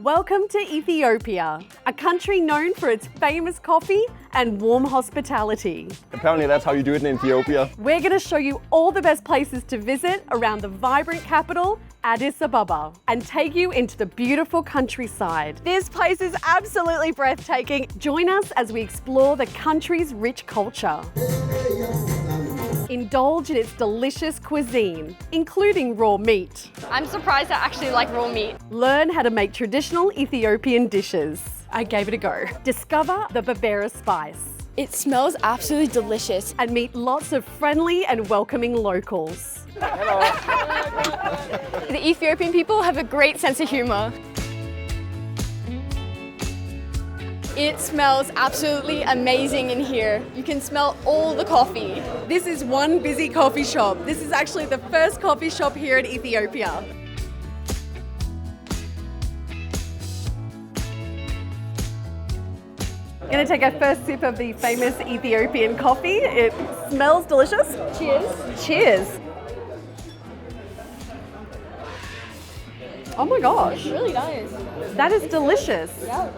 Welcome to Ethiopia, a country known for its famous coffee and warm hospitality. Apparently that's how you do it in Ethiopia. We're going to show you all the best places to visit around the vibrant capital, Addis Ababa, and take you into the beautiful countryside. This place is absolutely breathtaking. Join us as we explore the country's rich culture. Indulge in its delicious cuisine, including raw meat. I'm surprised I actually like raw meat. Learn how to make traditional Ethiopian dishes. I gave it a go. Discover the Berbere spice. It smells absolutely delicious. And meet lots of friendly and welcoming locals. The Ethiopian people have a great sense of humor. It smells absolutely amazing in here. You can smell all the coffee. This is one busy coffee shop. This is actually the first coffee shop here in Ethiopia. I'm going to take our first sip of the famous Ethiopian coffee. It smells delicious. Cheers. Cheers. Oh my gosh. It's really nice. That is delicious. Yeah.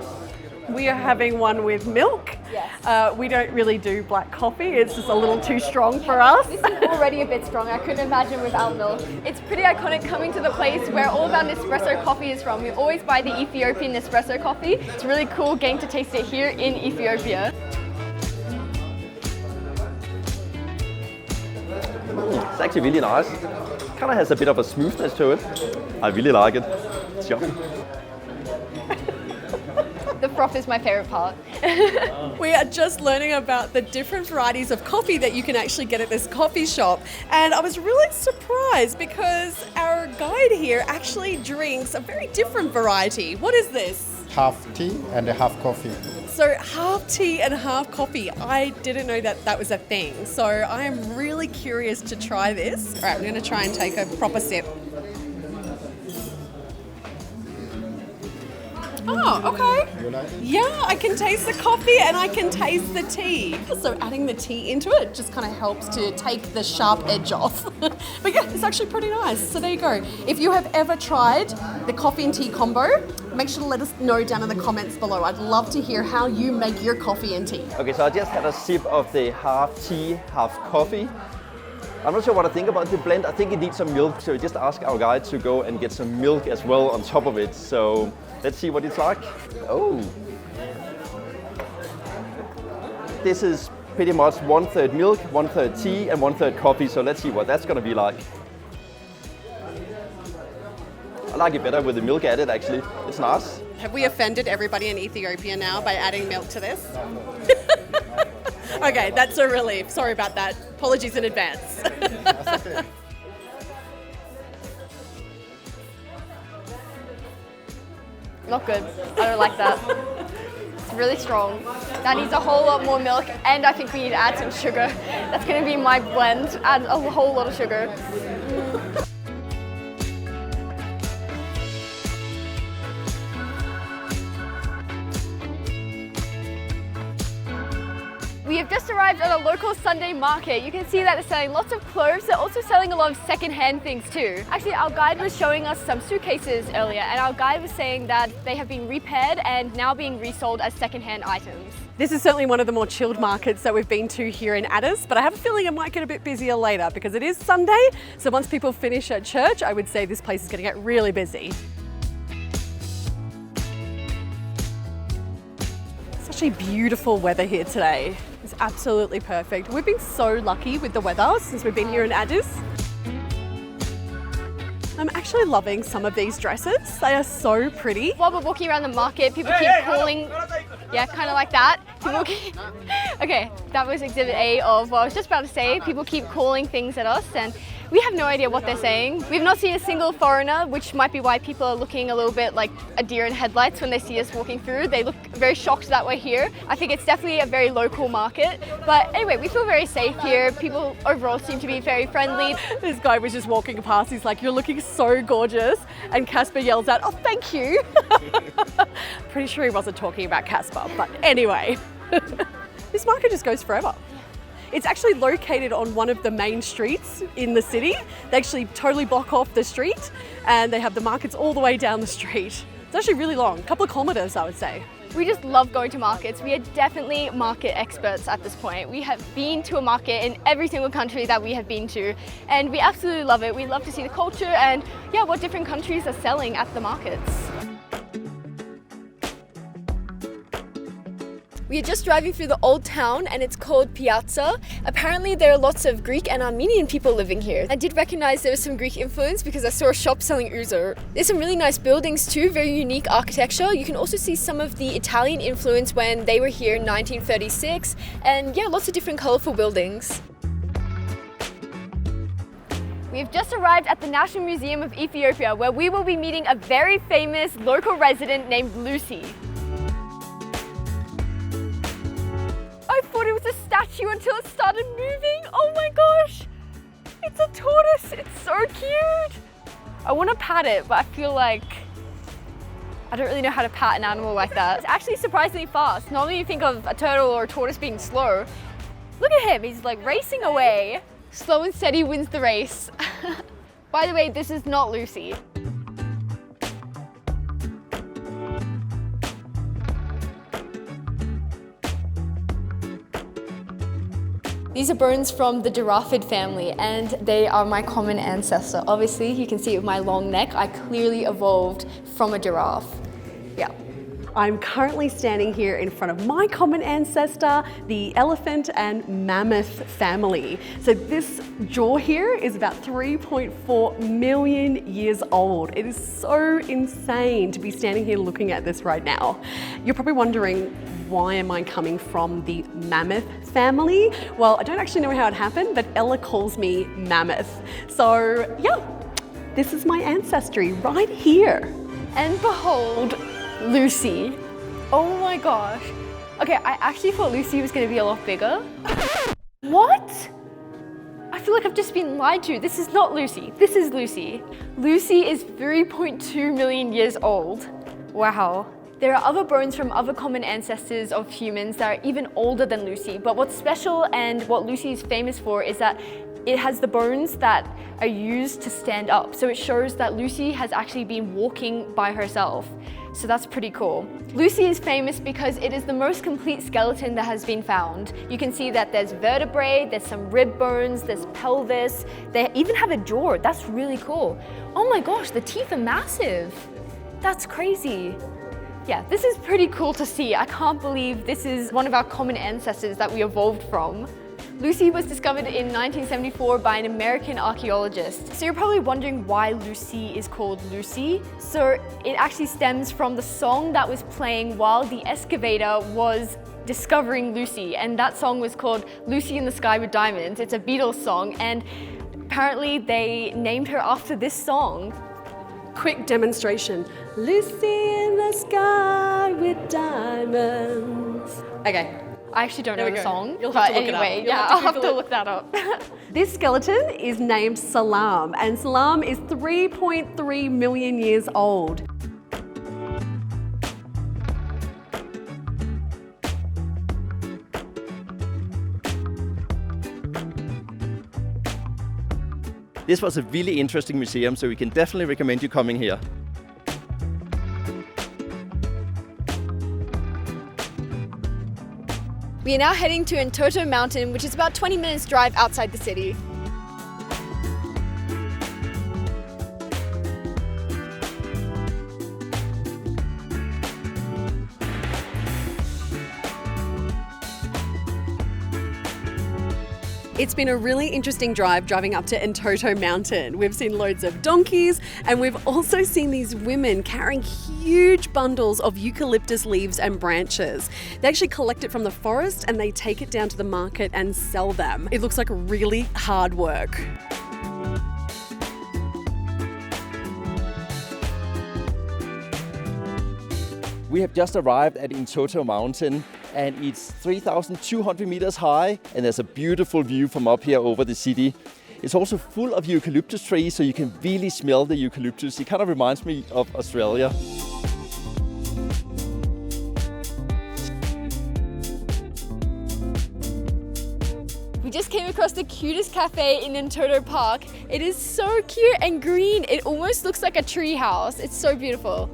We are having one with milk. Yes. We don't really do black coffee. It's just a little too strong for us. This is already a bit strong. I couldn't imagine without milk. It's pretty iconic coming to the place where all of our Nespresso coffee is from. We always buy the Ethiopian Nespresso coffee. It's really cool getting to taste it here in Ethiopia. It's actually really nice. Kind of has a bit of a smoothness to it. I really like it. It's yummy. The froth is my favorite part. We are just learning about the different varieties of coffee that you can actually get at this coffee shop. And I was really surprised because our guide here actually drinks a very different variety. What is this? Half tea and half coffee. So half tea and half coffee. I didn't know that that was a thing. So I am really curious to try this. All right, I'm going to try and take a proper sip. Oh, okay. You like it? Yeah, I can taste the coffee and I can taste the tea. So adding the tea into it just kind of helps to take the sharp edge off. But yeah, it's actually pretty nice. So there you go. If you have ever tried the coffee and tea combo, make sure to let us know down in the comments below. I'd love to hear how you make your coffee and tea. Okay, so I just had a sip of the half tea, half coffee. I'm not sure what I think about the blend. I think it needs some milk, so we just ask our guide to go and get some milk as well on top of it. So let's see what it's like. Oh. This is pretty much 1/3 milk, 1/3 tea, and 1/3 coffee. So let's see what that's gonna be like. I like it better with the milk added, actually. It's nice. Have we offended everybody in Ethiopia now by adding milk to this? Okay, that's a relief. Sorry about that. Apologies in advance. That's okay. Not good. I don't like that. It's really strong. That needs a whole lot more milk, and I think we need to add some sugar. That's going to be my blend. Add a whole lot of sugar. We have just arrived at a local Sunday market. You can see that they're selling lots of clothes. They're also selling a lot of second-hand things too. Actually, our guide was showing us some suitcases earlier, and our guide was saying that they have been repaired and now being resold as second-hand items. This is certainly one of the more chilled markets that we've been to here in Addis, but I have a feeling it might get a bit busier later because it is Sunday. So once people finish at church, I would say this place is going to get really busy. Such a beautiful weather here today. It's absolutely perfect. We've been so lucky with the weather since we've been here in Addis. I'm actually loving some of these dresses. They are so pretty. While we're walking around the market, people keep calling, yeah, kind of like that. People keep, okay, that was exhibit A of what I was just about to say. People keep calling things at us and we have no idea what they're saying. We've not seen a single foreigner, which might be why people are looking a little bit like a deer in headlights when they see us walking through. They look very shocked that we're here. I think it's definitely a very local market. But anyway, we feel very safe here. People overall seem to be very friendly. This guy was just walking past. He's like, "You're looking so gorgeous." And Casper yells out, "Oh, thank you." Pretty sure he wasn't talking about Casper, but anyway. This market just goes forever. It's actually located on one of the main streets in the city. They actually totally block off the street and they have the markets all the way down the street. It's actually really long, a couple of kilometers, I would say. We just love going to markets. We are definitely market experts at this point. We have been to a market in every single country that we have been to, and we absolutely love it. We love to see the culture and yeah, what different countries are selling at the markets. We are just driving through the old town and it's called Piaza. Apparently there are lots of Greek and Armenian people living here. I did recognize there was some Greek influence because I saw a shop selling ouzo. There's some really nice buildings too, very unique architecture. You can also see some of the Italian influence when they were here in 1936. And yeah, lots of different colorful buildings. We've just arrived at the National Museum of Ethiopia, where we will be meeting a very famous local resident named Lucy. I thought it was a statue until it started moving. Oh my gosh, it's a tortoise. It's so cute. I want to pat it, but I feel like I don't really know how to pat an animal like that. It's actually surprisingly fast. Normally you think of a turtle or a tortoise being slow. Look at him, he's like racing away. Slow and steady wins the race. By the way, this is not Lucy. These are bones from the giraffid family and they are my common ancestor. Obviously, you can see with my long neck, I clearly evolved from a giraffe. Yeah. I'm currently standing here in front of my common ancestor, the elephant and mammoth family. So this jaw here is about 3.4 million years old. It is so insane to be standing here looking at this right now. You're probably wondering, why am I coming from the mammoth family? Well, I don't actually know how it happened, but Ella calls me Mammoth. So yeah, this is my ancestry right here. And behold, Lucy. Oh my gosh. Okay, I actually thought Lucy was gonna be a lot bigger. What? I feel like I've just been lied to. This is not Lucy, this is Lucy. Lucy is 3.2 million years old. Wow. There are other bones from other common ancestors of humans that are even older than Lucy, but what's special and what Lucy is famous for is that it has the bones that are used to stand up. So it shows that Lucy has actually been walking by herself. So that's pretty cool. Lucy is famous because it is the most complete skeleton that has been found. You can see that there's vertebrae, there's some rib bones, there's pelvis. They even have a jaw. That's really cool. Oh my gosh, the teeth are massive. That's crazy. Yeah, this is pretty cool to see. I can't believe this is one of our common ancestors that we evolved from. Lucy was discovered in 1974 by an American archaeologist. So you're probably wondering why Lucy is called Lucy. So it actually stems from the song that was playing while the excavator was discovering Lucy. And that song was called Lucy in the Sky with Diamonds. It's a Beatles song. And apparently they named her after this song. Quick demonstration. Lucy in the sky with diamonds. Okay. I actually don't know the song. You'll have but to look anyway, it up. yeah, I'll have to look that up. This skeleton is named Salam, and Salam is 3.3 million years old. This was a really interesting museum, so we can definitely recommend you coming here. We are now heading to Intoto Mountain, which is about 20 minutes drive outside the city. It's been a really interesting drive driving up to Intoto Mountain. We've seen loads of donkeys and we've also seen these women carrying huge bundles of eucalyptus leaves and branches. They actually collect it from the forest and they take it down to the market and sell them. It looks like really hard work. We have just arrived at Intoto Mountain and it's 3,200 meters high and there's a beautiful view from up here over the city. It's also full of eucalyptus trees, so you can really smell the eucalyptus. It kind of reminds me of Australia. We just came across the cutest cafe in Intoto Park. It is so cute and green. It almost looks like a tree house. It's so beautiful.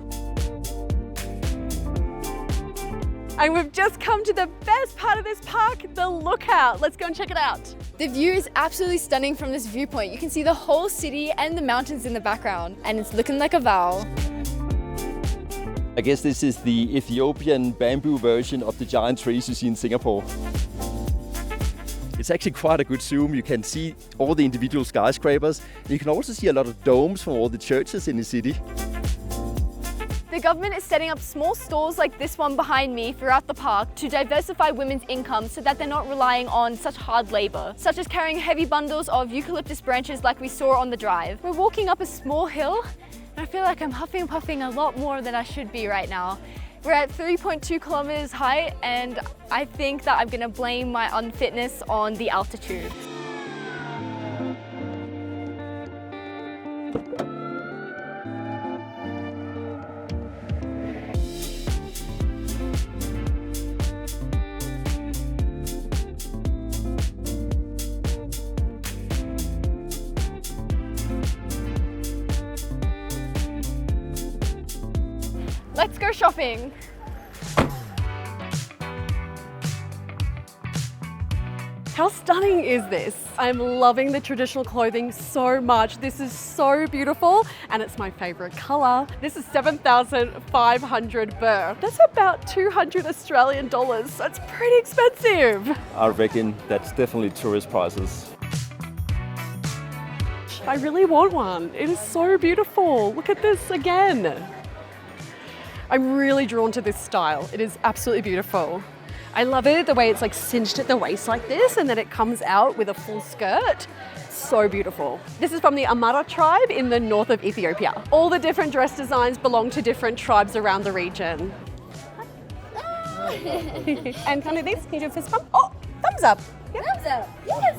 And we've just come to the best part of this park, the lookout. Let's go and check it out. The view is absolutely stunning from this viewpoint. You can see the whole city and the mountains in the background, and it's looking like a vow. I guess this is the Ethiopian bamboo version of the giant trees you see in Singapore. It's actually quite a good zoom. You can see all the individual skyscrapers. You can also see a lot of domes from all the churches in the city. The government is setting up small stores like this one behind me throughout the park to diversify women's income so that they're not relying on such hard labor, such as carrying heavy bundles of eucalyptus branches like we saw on the drive. We're walking up a small hill and I feel like I'm huffing and puffing a lot more than I should be right now. We're at 3.2 kilometers height and I think that I'm gonna blame my unfitness on the altitude. Let's go shopping. How stunning is this? I'm loving the traditional clothing so much. This is so beautiful and it's my favorite color. This is 7,500 birr. That's about 200 Australian dollars. So it's pretty expensive. I reckon that's definitely tourist prices. I really want one. It is so beautiful. Look at this again. I'm really drawn to this style. It is absolutely beautiful. I love it, the way it's like cinched at the waist like this and then it comes out with a full skirt. So beautiful. This is from the Amara tribe in the north of Ethiopia. All the different dress designs belong to different tribes around the region. And kind of this, can you do a fist bump? Oh, thumbs up. Thumbs up. Yes.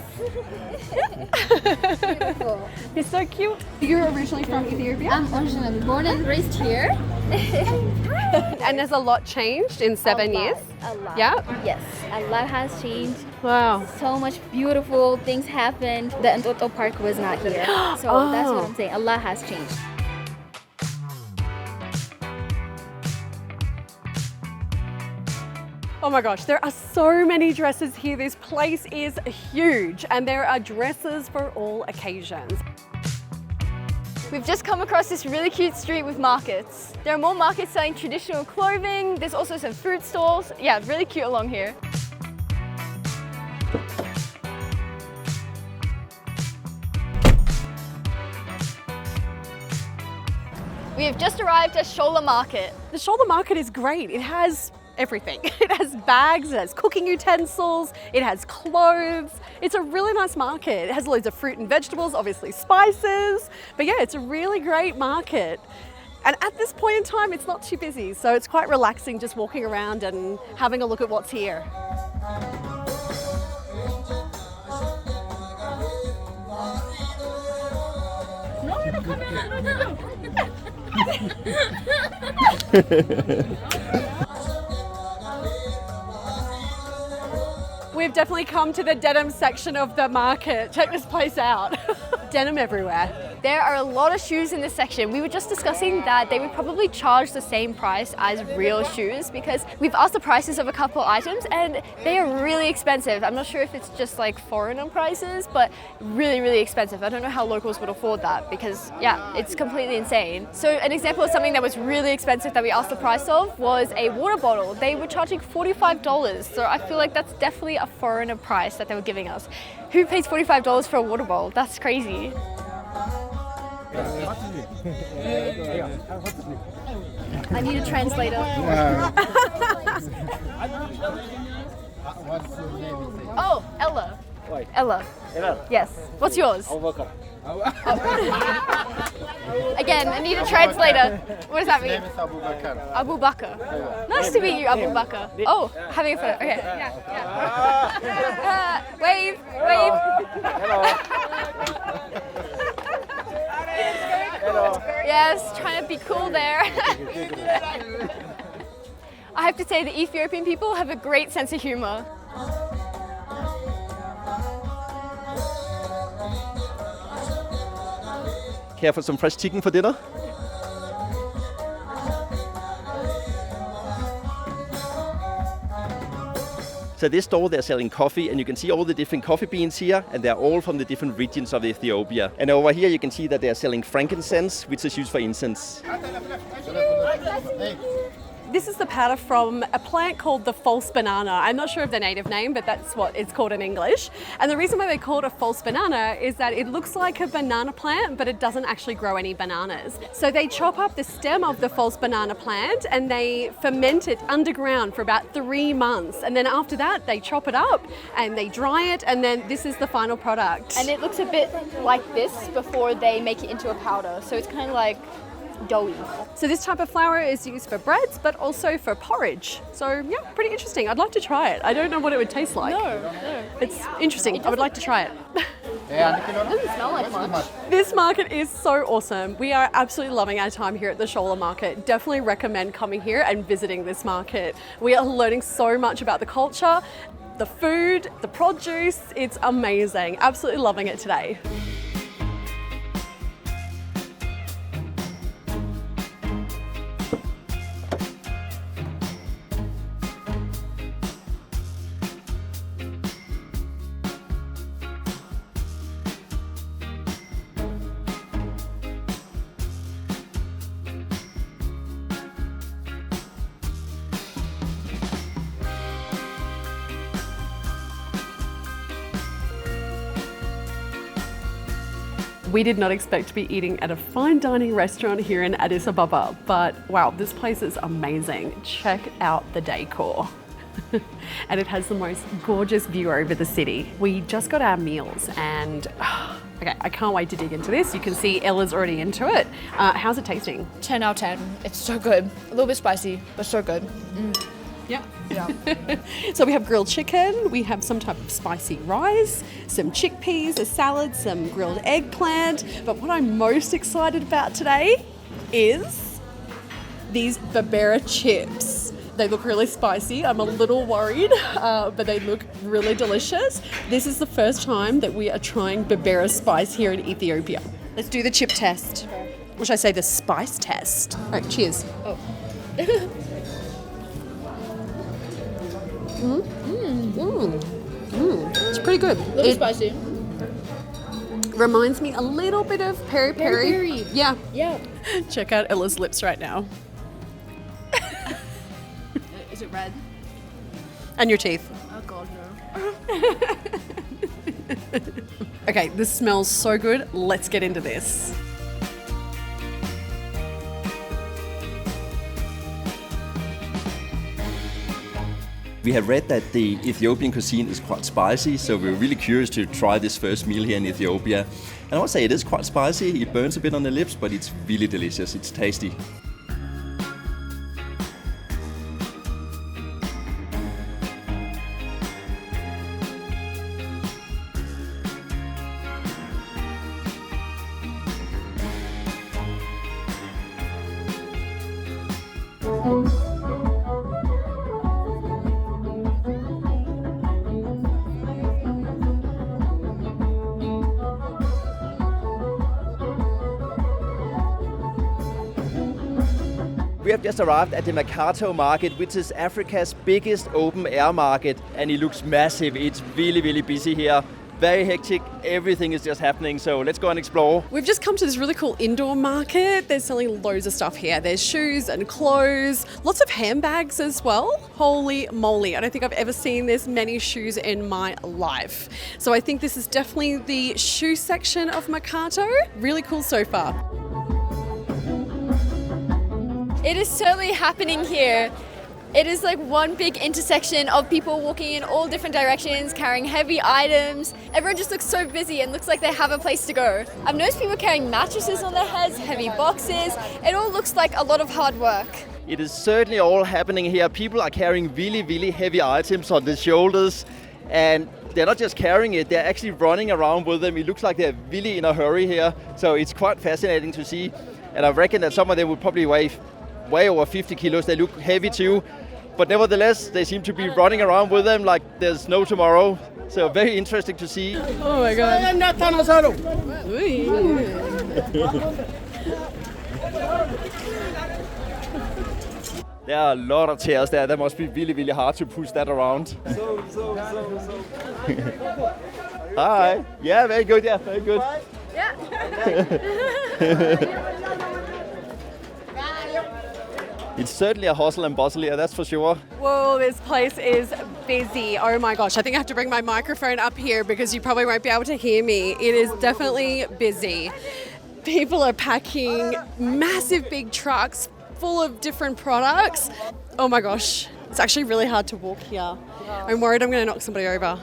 Beautiful. You're so cute. You're originally from Ethiopia? I'm originally born and raised here. And has a lot changed in 7 years? A lot. Yeah? Yes, a lot has changed. Wow. So much beautiful things happened. The Intoto Park was not here. So that's what I'm saying. A lot has changed. Oh my gosh, there are so many dresses here. This place is huge and there are dresses for all occasions. We've just come across this really cute street with markets. There are more markets selling traditional clothing. There's also some fruit stalls. Yeah, really cute along here. We have just arrived at Shola Market. The Shola Market is great. It has everything. It has bags, it has cooking utensils, it has clothes. It's a really nice market. It has loads of fruit and vegetables, obviously spices. But yeah, it's a really great market. And at this point in time, it's not too busy. So it's quite relaxing just walking around and having a look at what's here. We've definitely come to the denim section of the market. Check this place out. Denim everywhere. There are a lot of shoes in this section. We were just discussing that they would probably charge the same price as real shoes because we've asked the prices of a couple items and they are really expensive. I'm not sure if it's just like foreigner prices, but really, really expensive. I don't know how locals would afford that because yeah, it's completely insane. So an example of something that was really expensive that we asked the price of was a water bottle. They were charging $45. So I feel like that's definitely a foreigner price that they were giving us. Who pays $45 for a water bottle? That's crazy. I need a translator. Oh, Ella. Ella. Yes. What's yours? Again, I need a translator. What does that mean? Abu Bakr. Nice to meet you, Abu Bakr. Oh, having a photo. Okay. Yeah. Wave. Hello. Yes, trying to be cool there. I have to say the Ethiopian people have a great sense of humor. Care for some fresh chicken for dinner? So this store, they're selling coffee, and you can see all the different coffee beans here, and they're all from the different regions of Ethiopia. And over here you can see that they're selling frankincense, which is used for incense. This is the powder from a plant called the false banana. I'm not sure of the native name, but that's what it's called in English. And the reason why they call it a false banana is that it looks like a banana plant, but it doesn't actually grow any bananas. So they chop up the stem of the false banana plant and they ferment it underground for about 3 months. And then after that, they chop it up and they dry it, and then this is the final product. And it looks a bit like this before they make it into a powder. So it's kind of like doughy. So this type of flour is used for breads, but also for porridge. So yeah, pretty interesting. I'd like to try it. I don't know what it would taste like. No. It's interesting. I would like to try it. It doesn't smell like much. This market is so awesome. We are absolutely loving our time here at the Shola market. Definitely recommend coming here and visiting this market. We are learning so much about the culture, the food, the produce. It's amazing. Absolutely loving it today. We did not expect to be eating at a fine dining restaurant here in Addis Ababa, but wow, this place is amazing. Check out the decor. And it has the most gorgeous view over the city. We just got our meals and okay, I can't wait to dig into this. You can see Ella's already into it. How's it tasting? 10 out of 10. It's so good. A little bit spicy, but so good. Yeah. Yeah. So we have grilled chicken, we have some type of spicy rice, some chickpeas, a salad, some grilled eggplant. But what I'm most excited about today is these Berbere chips. They look really spicy. I'm a little worried, but they look really delicious. This is the first time that we are trying Berbere spice here in Ethiopia. Let's do the chip test. Or should I say the spice test? All right, cheers. Oh. It's pretty good. A little spicy. Reminds me a little bit of peri peri. Peri-peri. Yeah. Yeah. Check out Ella's lips right now. Is it red? And your teeth. Oh god, no. Okay, this smells so good. Let's get into this. We have read that the Ethiopian cuisine is quite spicy, so we're really curious to try this first meal here in Ethiopia. And I would say it is quite spicy. It burns a bit on the lips, but it's really delicious. It's tasty. We have just arrived at the Mercato Market, which is Africa's biggest open air market, and it looks massive. It's really, really busy here. Very hectic. Everything is just happening. So let's go and explore. We've just come to this really cool indoor market. They're selling loads of stuff here. There's shoes and clothes, lots of handbags as well. Holy moly. I don't think I've ever seen this many shoes in my life. So I think this is definitely the shoe section of Mercato. Really cool so far. It is certainly happening here. It is like one big intersection of people walking in all different directions, carrying heavy items. Everyone just looks so busy and looks like they have a place to go. I've noticed people carrying mattresses on their heads, heavy boxes. It all looks like a lot of hard work. It is certainly all happening here. People are carrying really, really heavy items on their shoulders, and they're not just carrying it, they're actually running around with them. It looks like they're really in a hurry here, so it's quite fascinating to see. And I reckon that some of them would probably weigh way over 50 kilos. They look heavy too, but nevertheless, they seem to be running around with them like there's no tomorrow. So very interesting to see. Oh my god. There are a lot of chairs there. That must be really, really hard to push that around. Hi. Yeah, very good. Yeah, very good. It's certainly a hustle and bustle here, that's for sure. Whoa, this place is busy. Oh my gosh, I think I have to bring my microphone up here because you probably won't be able to hear me. It is definitely busy. People are packing massive big trucks full of different products. Oh my gosh, it's actually really hard to walk here. I'm worried I'm going to knock somebody over.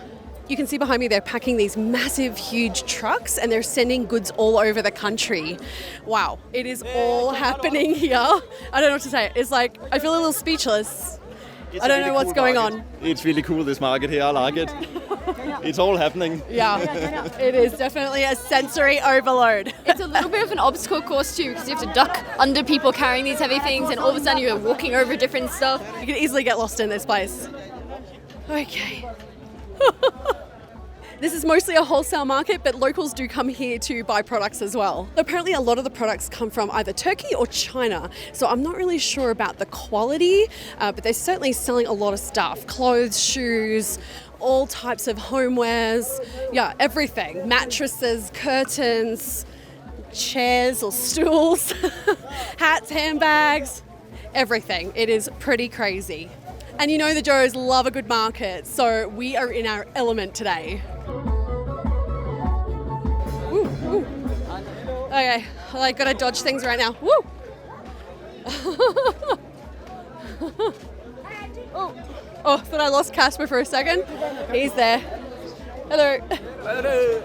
You can see behind me they're packing these massive, huge trucks and they're sending goods all over the country. Wow, it is all happening here. I don't know what to say. It's like, I feel a little speechless. I don't know what's going on. It's really cool, this market here. I like it. It's all happening. Yeah, it is definitely a sensory overload. It's a little bit of an obstacle course too, because you have to duck under people carrying these heavy things, and all of a sudden you're walking over different stuff. You can easily get lost in this place. Okay. This is mostly a wholesale market, but locals do come here to buy products as well. Apparently a lot of the products come from either Turkey or China, so I'm not really sure about the quality, but they're certainly selling a lot of stuff. Clothes, shoes, all types of homewares, yeah, everything. Mattresses, curtains, chairs or stools, hats, handbags, everything. It is pretty crazy. And you know the Joes love a good market, so we are in our element today. Ooh, ooh. Okay, well, I gotta dodge things right now. Woo! Oh, thought I lost Casper for a second. He's there. Hello. Hello.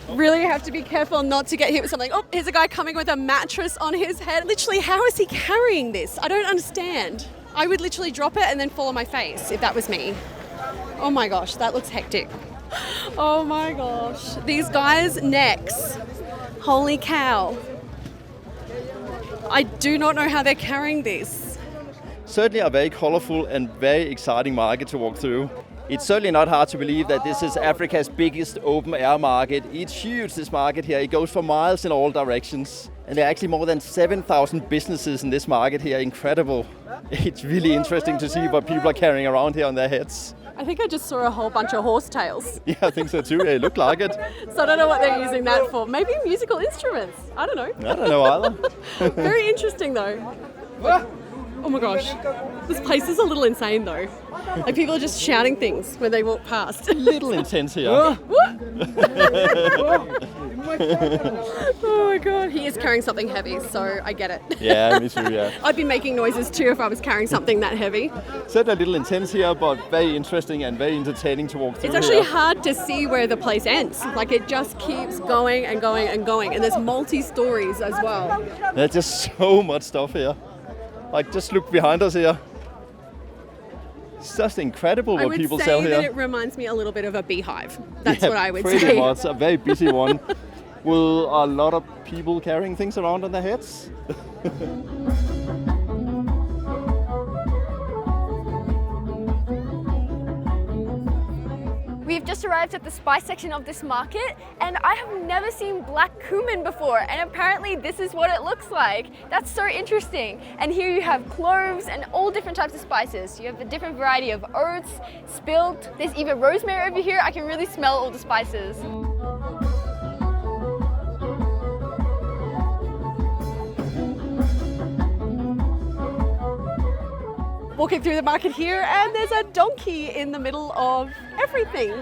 Really have to be careful not to get hit with something. Oh, here's a guy coming with a mattress on his head. Literally, how is he carrying this? I don't understand. I would literally drop it and then fall on my face if that was me. Oh my gosh, that looks hectic. Oh my gosh. These guys' necks. Holy cow. I do not know how they're carrying this. Certainly a very colorful and very exciting market to walk through. It's certainly not hard to believe that this is Africa's biggest open air market. It's huge, this market here. It goes for miles in all directions. And there are actually more than 7,000 businesses in this market here. Incredible. It's really interesting to see what people are carrying around here on their heads. I think I just saw a whole bunch of horsetails. Yeah, I think so too. They look like it. So I don't know what they're using that for. Maybe musical instruments. I don't know. I don't know either. Very interesting though. Oh my gosh. This place is a little insane though. Like people are just shouting things when they walk past. A little intense here. Oh my god. He is carrying something heavy, so I get it. Yeah, me too, yeah. I'd be making noises too if I was carrying something that heavy. Certainly a little intense here, but very interesting and very entertaining to walk through. It's actually here. hard to see where the place ends. Like it just keeps going and going and going. And there's multi-stories as well. There's just so much stuff here. Like, just look behind us here. It's just incredible what people sell I would here. say that it reminds me a little bit of a beehive. That's Yeah, what I would pretty say. much. A very busy one. With a lot of people carrying things around on their heads. We've just arrived at the spice section of this market, and I have never seen black cumin before, and apparently this is what it looks like. That's so interesting. And here you have cloves and all different types of spices. You have a different variety of oats, spilled. There's even rosemary over here. I can really smell all the spices. Walking through the market here, and there's a donkey in the middle of everything.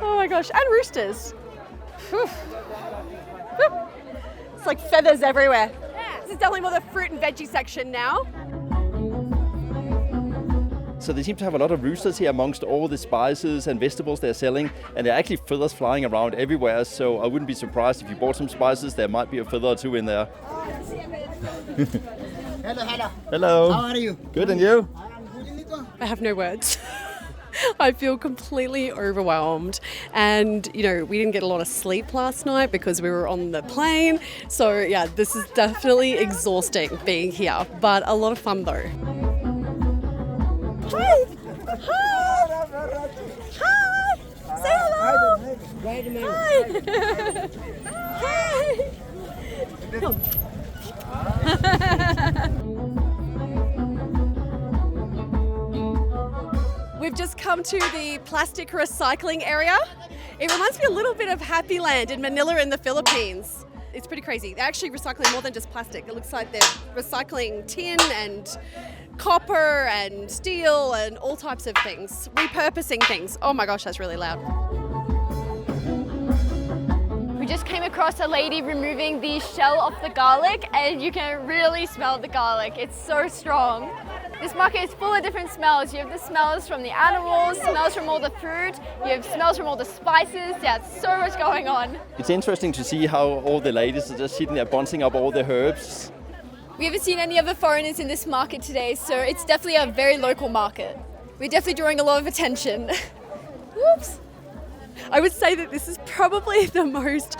Oh my gosh, and roosters. Whew. Whew. It's like feathers everywhere. This is definitely more the fruit and veggie section now. So they seem to have a lot of roosters here amongst all the spices and vegetables they're selling, and there are actually feathers flying around everywhere, so I wouldn't be surprised if you bought some spices, there might be a feather or two in there. Hello. Hello. How are you? Good, and you? I have no words. I feel completely overwhelmed, and you know, we didn't get a lot of sleep last night because we were on the plane, so yeah, this is definitely exhausting being here, but a lot of fun though. Hi! Hi! Hi! Say hello! Hi! Hi! come to the plastic recycling area. It reminds me a little bit of Happy Land in Manila in the Philippines. It's pretty crazy. They're actually recycling more than just plastic. It looks like they're recycling tin and copper and steel and all types of things, repurposing things. Oh my gosh, that's really loud. We just came across a lady removing the shell of the garlic, and you can really smell the garlic. It's so strong. This market is full of different smells. You have the smells from the animals, smells from all the fruit, you have smells from all the spices. Yeah, it's so much going on. It's interesting to see how all the ladies are just sitting there bouncing up all the herbs. We haven't seen any other foreigners in this market today, so it's definitely a very local market. We're definitely drawing a lot of attention. Whoops. I would say that this is probably the most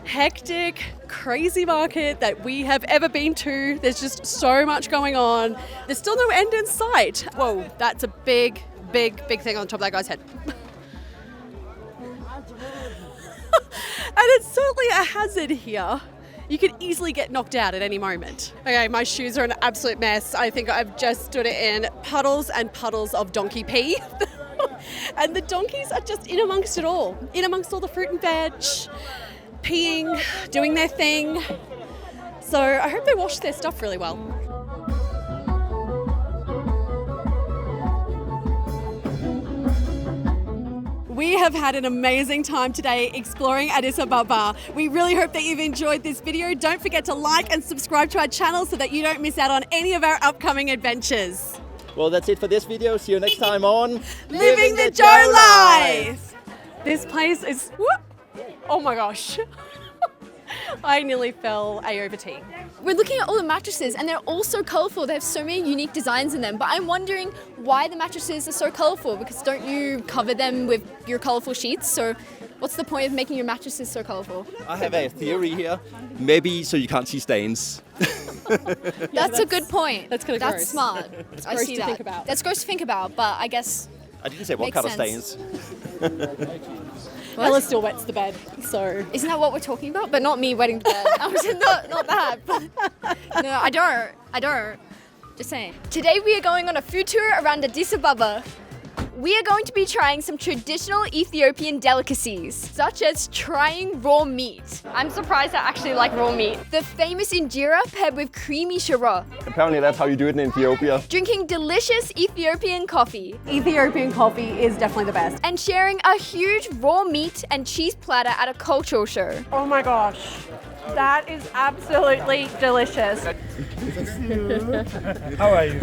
hectic, crazy market that we have ever been to. There's just so much going on. There's still no end in sight. Whoa, that's a big, big, big thing on top of that guy's head. And it's certainly a hazard here. You could easily get knocked out at any moment. Okay, my shoes are an absolute mess. I think I've just stood in puddles and puddles of donkey pee. And the donkeys are just in amongst it all. In amongst all the fruit and veg, peeing, doing their thing. So I hope they wash their stuff really well. We have had an amazing time today exploring Addis Ababa. We really hope that you've enjoyed this video. Don't forget to like and subscribe to our channel so that you don't miss out on any of our upcoming adventures. Well, that's it for this video. See you next time on Living the Joe Life! This place is... Whoop. Oh my gosh. I nearly fell over tea. We're looking at all the mattresses and they're all so colourful. They have so many unique designs in them. But I'm wondering why the mattresses are so colourful, because don't you cover them with your colourful sheets? So what's the point of making your mattresses so colourful? I have a theory here. Maybe so you can't see stains. That's a good point. That's kind of That's gross. smart. It's I gross see to that. think about. That's gross to think about, but I guess I didn't say what Makes kind of sense. stains. Ella still wets the bed, so... isn't that what we're talking about? But not me wetting the bed. I was not that. But no, I don't. Just saying. Today we are going on a food tour around Addis Ababa. We are going to be trying some traditional Ethiopian delicacies, such as trying raw meat. I'm surprised I actually like raw meat. The famous Injera paired with creamy shiro. Apparently that's how you do it in Ethiopia. Drinking delicious Ethiopian coffee. Ethiopian coffee is definitely the best. And sharing a huge raw meat and cheese platter at a cultural show. Oh my gosh. That is absolutely delicious. How are you?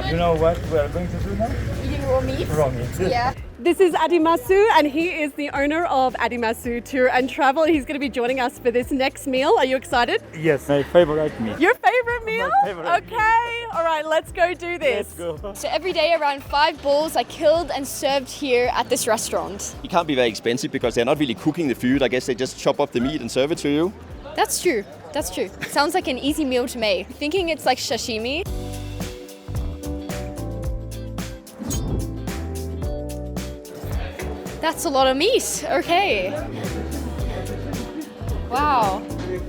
You know what we are going to do now? Eating raw meat? Raw meat. Yeah. This is Adimasu, and he is the owner of Adimasu Tour and Travel. He's going to be joining us for this next meal. Are you excited? Yes, my favorite meat. Your favorite meal? favorite Okay. All right, let's go do this. Let's go. So every day around 5 bulls are killed and served here at this restaurant. It can't be very expensive because they're not really cooking the food. I guess they just chop up the meat and serve it to you. That's true. That's true. Sounds like an easy meal to make. Thinking it's like sashimi. That's a lot of meat. Okay. Wow.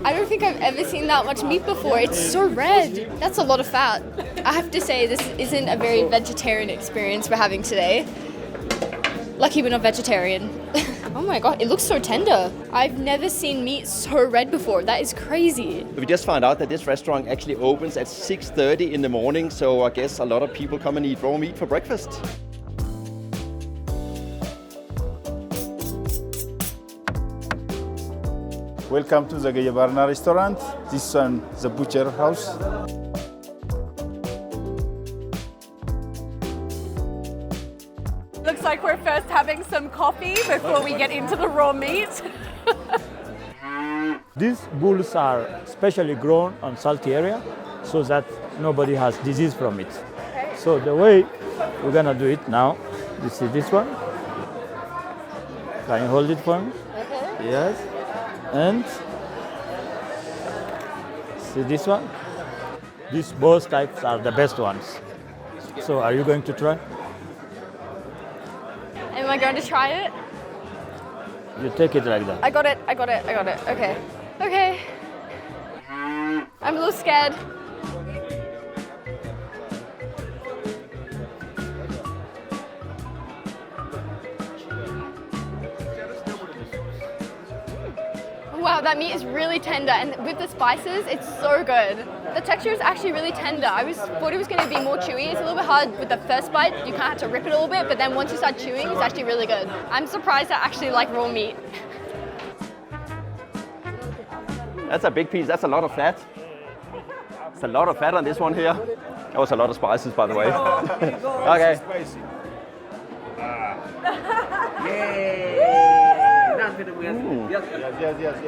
I don't think I've ever seen that much meat before. It's so red. That's a lot of fat. I have to say this isn't a very vegetarian experience we're having today. Lucky we're not vegetarian. Oh my god, it looks so tender. I've never seen meat so red before. That is crazy. We just found out that this restaurant actually opens at 6:30 in the morning, so I guess a lot of people come and eat raw meat for breakfast. Welcome to the Geyebarna restaurant. This one, the butcher house. Looks like we're first having some coffee before we get into the raw meat. These bulls are specially grown on salty area so that nobody has disease from it. So the way we're gonna do it now, you see this one? Can you hold it for me? Yes. And see this one? These both types are the best ones. So are you going to try? Am I going to try it? You take it like that. I got it. Okay. Okay. I'm a little scared. that meat is really tender, and with the spices, it's so good. The texture is actually really tender. I thought it was going to be more chewy. It's a little bit hard with the first bite. You kind of have to rip it a little bit, but then once you start chewing, it's actually really good. I'm surprised I actually like raw meat. That's a big piece. That's a lot of fat. It's a lot of fat on this one here. That was a lot of spices, by the way. Okay.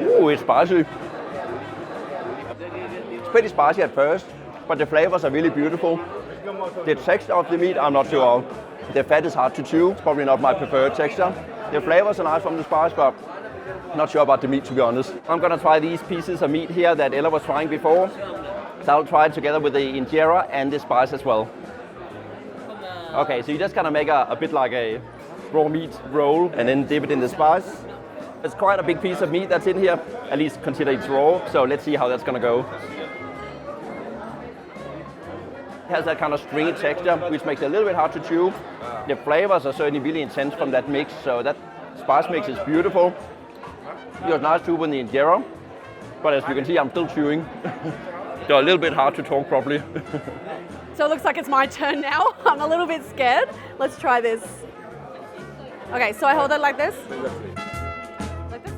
Ooh, it's spicy. It's pretty spicy at first, but the flavors are really beautiful. The texture of the meat, I'm not sure. The fat is hard to chew. It's probably not my preferred texture. The flavors are nice from the spice, but not sure about the meat, to be honest. I'm gonna try these pieces of meat here that Ella was trying before. So I'll try it together with the injera and the spice as well. Okay, so you just kind of make a bit like a raw meat roll and then dip it in the spice. It's quite a big piece of meat that's in here, at least consider it's raw, so let's see how that's gonna go. It has that kind of stringy texture, which makes it a little bit hard to chew. The flavors are certainly really intense from that mix, so that spice mix is beautiful. It was nice too with the injera, but as you can see, I'm still chewing. So a little bit hard to talk properly. So it looks like it's my turn now. I'm a little bit scared. Let's try this. Okay, so I hold it like this. Like this.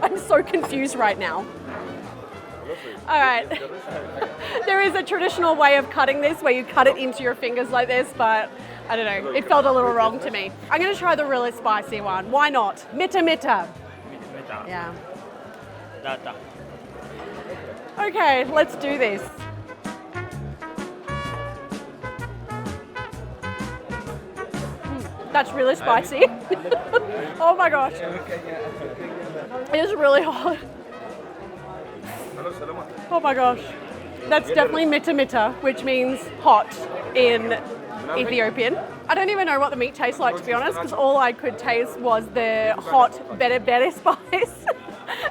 I'm so confused right now. All right. There is a traditional way of cutting this where you cut it into your fingers like this, but I don't know. It felt a little wrong to me. I'm going to try the really spicy one. Why not? Mita mita. Yeah. Okay, let's do this. That's really spicy. Oh my gosh. It is really hot. Oh my gosh. That's definitely mita mita, which means hot in Ethiopian. I don't even know what the meat tastes like, to be honest, because all I could taste was the hot Berbere spice.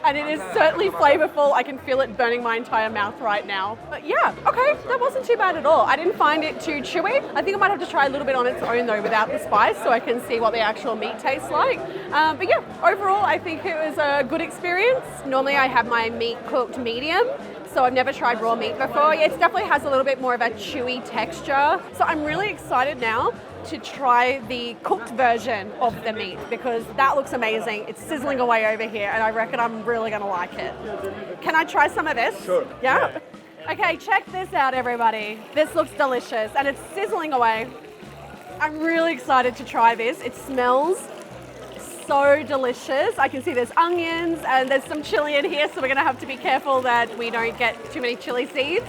And it is certainly flavorful. I can feel it burning my entire mouth right now. But yeah, okay, that wasn't too bad at all. I didn't find it too chewy. I think I might have to try a little bit on its own though, without the spice, so I can see what the actual meat tastes like. But yeah, overall, I think it was a good experience. Normally I have my meat cooked medium, so I've never tried raw meat before. It definitely has a little bit more of a chewy texture. So I'm really excited now to try the cooked version of the meat because that looks amazing. It's sizzling away over here and I reckon I'm really gonna like it. Can I try some of this? Sure. Yeah? Okay, check this out everybody. This looks delicious and it's sizzling away. I'm really excited to try this. It smells so delicious. I can see there's onions and there's some chili in here, so we're gonna have to be careful that we don't get too many chili seeds.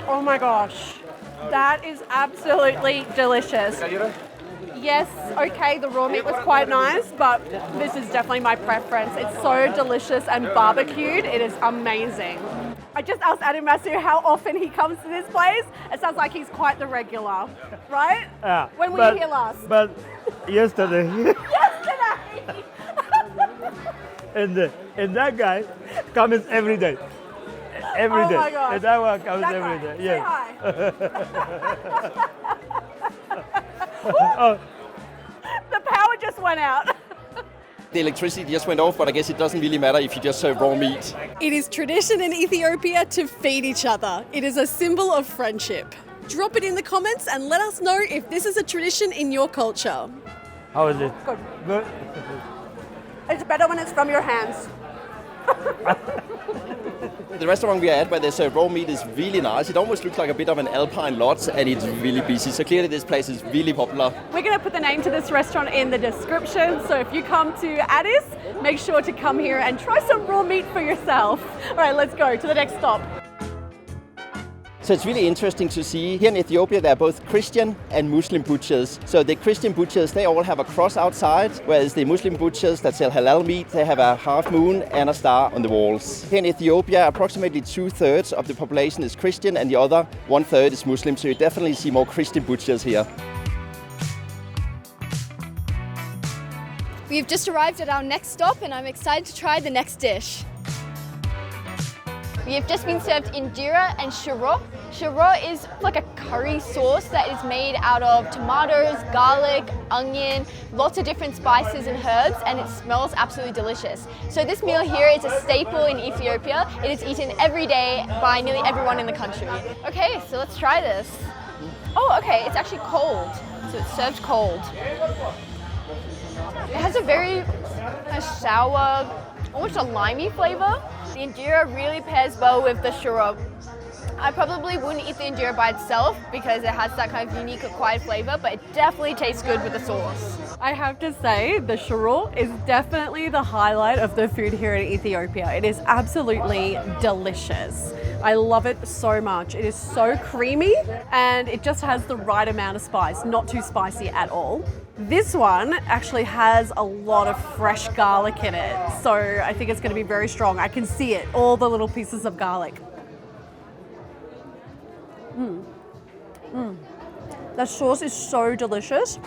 Oh my gosh, that is absolutely delicious. Yes, okay, the raw meat was quite nice, but this is definitely my preference. It's so delicious and barbecued. It is amazing. I just asked Adam Masu how often he comes to this place. It sounds like he's quite the regular, right? Yeah. When were you here last? But yesterday. Yesterday! and that guy comes every day. Every day. Oh my gosh. And that one comes That every guy. day. Yes. Say hi. The power just went out. The electricity just went off, but I guess it doesn't really matter if you just serve raw meat. It is tradition in Ethiopia to feed each other. It is a symbol of friendship. Drop it in the comments and let us know if this is a tradition in your culture. How is it? Good. Good? It's better when it's from your hands. The restaurant we are at where they serve raw meat is really nice. It almost looks like a bit of an alpine lodge and it's really busy. So clearly this place is really popular. We're going to put the name to this restaurant in the description. So if you come to Addis, make sure to come here and try some raw meat for yourself. All right, let's go to the next stop. So it's really interesting to see here in Ethiopia there are both Christian and Muslim butchers. So the Christian butchers, they all have a cross outside, whereas the Muslim butchers that sell halal meat, they have a half moon and a star on the walls. Here in Ethiopia, approximately 2/3 of the population is Christian and the other 1/3 is Muslim. So you definitely see more Christian butchers here. We've just arrived at our next stop and I'm excited to try the next dish. We have just been served injera and shiro. Shiro is like a curry sauce that is made out of tomatoes, garlic, onion, lots of different spices and herbs, and it smells absolutely delicious. So this meal here is a staple in Ethiopia. It is eaten every day by nearly everyone in the country. Okay, so let's try this. Oh, okay, it's actually cold. So it's served cold. It has a very sour, almost a limey flavor. The injera really pairs well with the shiro. I probably wouldn't eat the injera by itself because it has that kind of unique acquired flavor, but it definitely tastes good with the sauce. I have to say, the shiro is definitely the highlight of the food here in Ethiopia. It is absolutely delicious. I love it so much. It is so creamy and it just has the right amount of spice, not too spicy at all. This one actually has a lot of fresh garlic in it, so I think it's going to be very strong. I can see it, all the little pieces of garlic. The sauce is so delicious.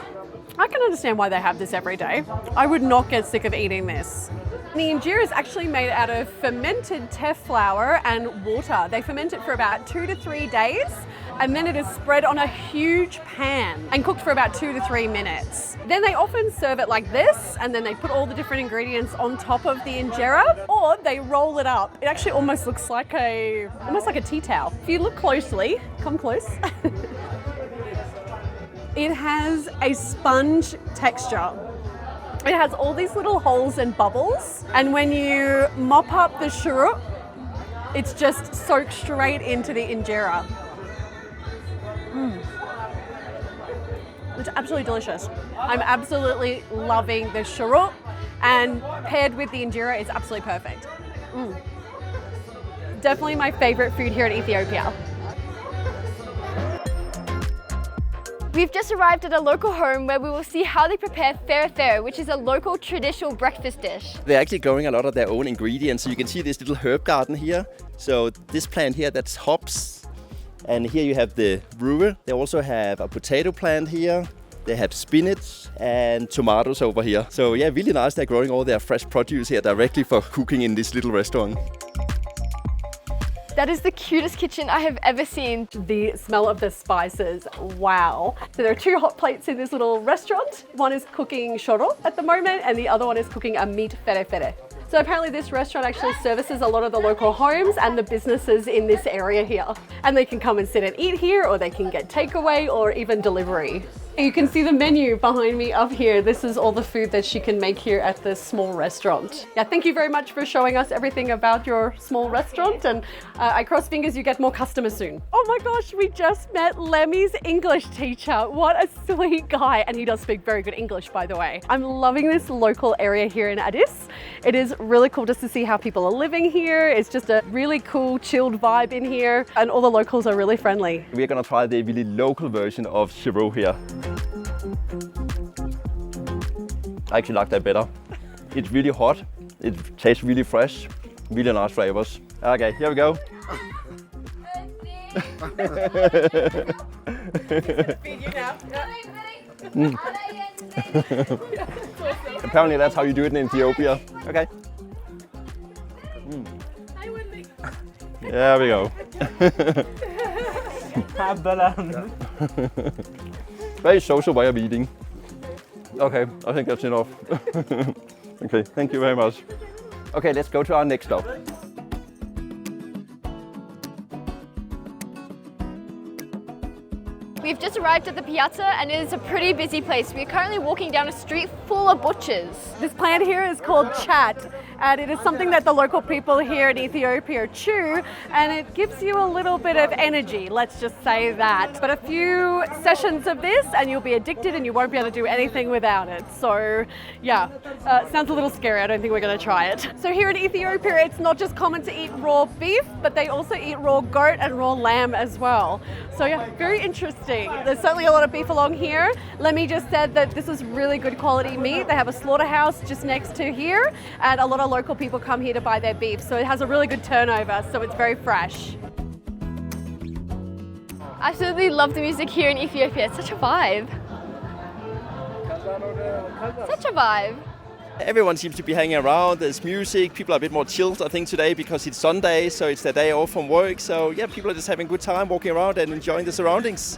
I can understand why they have this every day. I would not get sick of eating this. The injera is actually made out of fermented teff flour and water. They ferment it for about 2 to 3 days, and then it is spread on a huge pan and cooked for about 2 to 3 minutes. Then they often serve it like this, and then they put all the different ingredients on top of the injera, or they roll it up. It actually almost looks like almost like a tea towel. If you look closely, come close. It has a sponge texture. It has all these little holes and bubbles, and when you mop up the shiro, it's just soaked straight into the injera. It's absolutely delicious. I'm absolutely loving the shiro, and paired with the injera, it's absolutely perfect. Definitely my favorite food here in Ethiopia. We've just arrived at a local home where we will see how they prepare fere, which is a local traditional breakfast dish. They're actually growing a lot of their own ingredients. So you can see this little herb garden here. So this plant here, that's hops. And here you have the brewer. They also have a potato plant here. They have spinach and tomatoes over here. So yeah, really nice. They're growing all their fresh produce here directly for cooking in this little restaurant. That is the cutest kitchen I have ever seen. The smell of the spices, wow. So there are 2 hot plates in this little restaurant. One is cooking shiro at the moment, and the other one is cooking a meat fere. So apparently this restaurant actually services a lot of the local homes and the businesses in this area here. And they can come and sit and eat here, or they can get takeaway or even delivery. You can see the menu behind me up here. This is all the food that she can make here at this small restaurant. Yeah, thank you very much for showing us everything about your small restaurant, and I cross fingers you get more customers soon. Oh my gosh, we just met Lemmy's English teacher. What a sweet guy, and he does speak very good English, by the way. I'm loving this local area here in Addis. It is really cool just to see how people are living here. It's just a really cool, chilled vibe in here, and all the locals are really friendly. We're gonna try the really local version of shiro here. I actually like that better. It's really hot, it tastes really fresh, really nice flavors. Okay, here we go. Apparently that's how you do it in Ethiopia. Okay. There we go. Very social way of eating. Okay, I think that's enough. Okay, thank you very much. Okay, let's go to our next stop. We've just arrived at the Piaza, and it is a pretty busy place. We're currently walking down a street full of butchers. This plant here is called chat, and it is something that the local people here in Ethiopia chew, and it gives you a little bit of energy, let's just say that. But a few sessions of this and you'll be addicted and you won't be able to do anything without it. So yeah, sounds a little scary. I don't think we're going to try it. So here in Ethiopia, it's not just common to eat raw beef, but they also eat raw goat and raw lamb as well. So yeah, very interesting. There's certainly a lot of beef along here. Lemmy just said that this is really good quality meat. They have a slaughterhouse just next to here, and a lot of local people come here to buy their beef. So it has a really good turnover, so it's very fresh. Absolutely love the music here in Ethiopia. It's such a vibe. Such a vibe. Everyone seems to be hanging around. There's music. People are a bit more chilled, I think, today because it's Sunday, so it's their day off from work. So yeah, people are just having a good time walking around and enjoying the surroundings.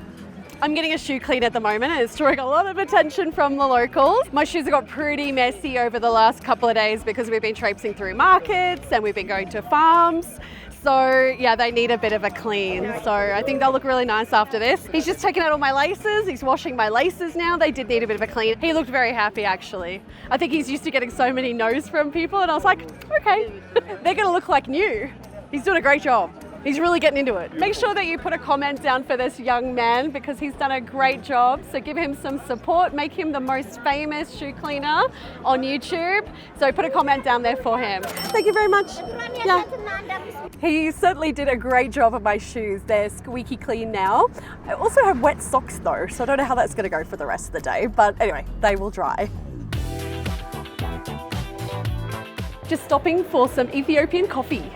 I'm getting a shoe clean at the moment and it's drawing a lot of attention from the locals. My shoes have got pretty messy over the last couple of days because we've been traipsing through markets and we've been going to farms. So yeah, they need a bit of a clean. So I think they'll look really nice after this. He's just taken out all my laces. He's washing my laces now. They did need a bit of a clean. He looked very happy actually. I think he's used to getting so many no's from people and I was like, okay, they're gonna look like new. He's doing a great job. He's really getting into it. Make sure that you put a comment down for this young man because he's done a great job. So give him some support, make him the most famous shoe cleaner on YouTube. So put a comment down there for him. Thank you very much. Yeah. He certainly did a great job of my shoes. They're squeaky clean now. I also have wet socks though, so I don't know how that's gonna go for the rest of the day, but anyway, they will dry. Just stopping for some Ethiopian coffee.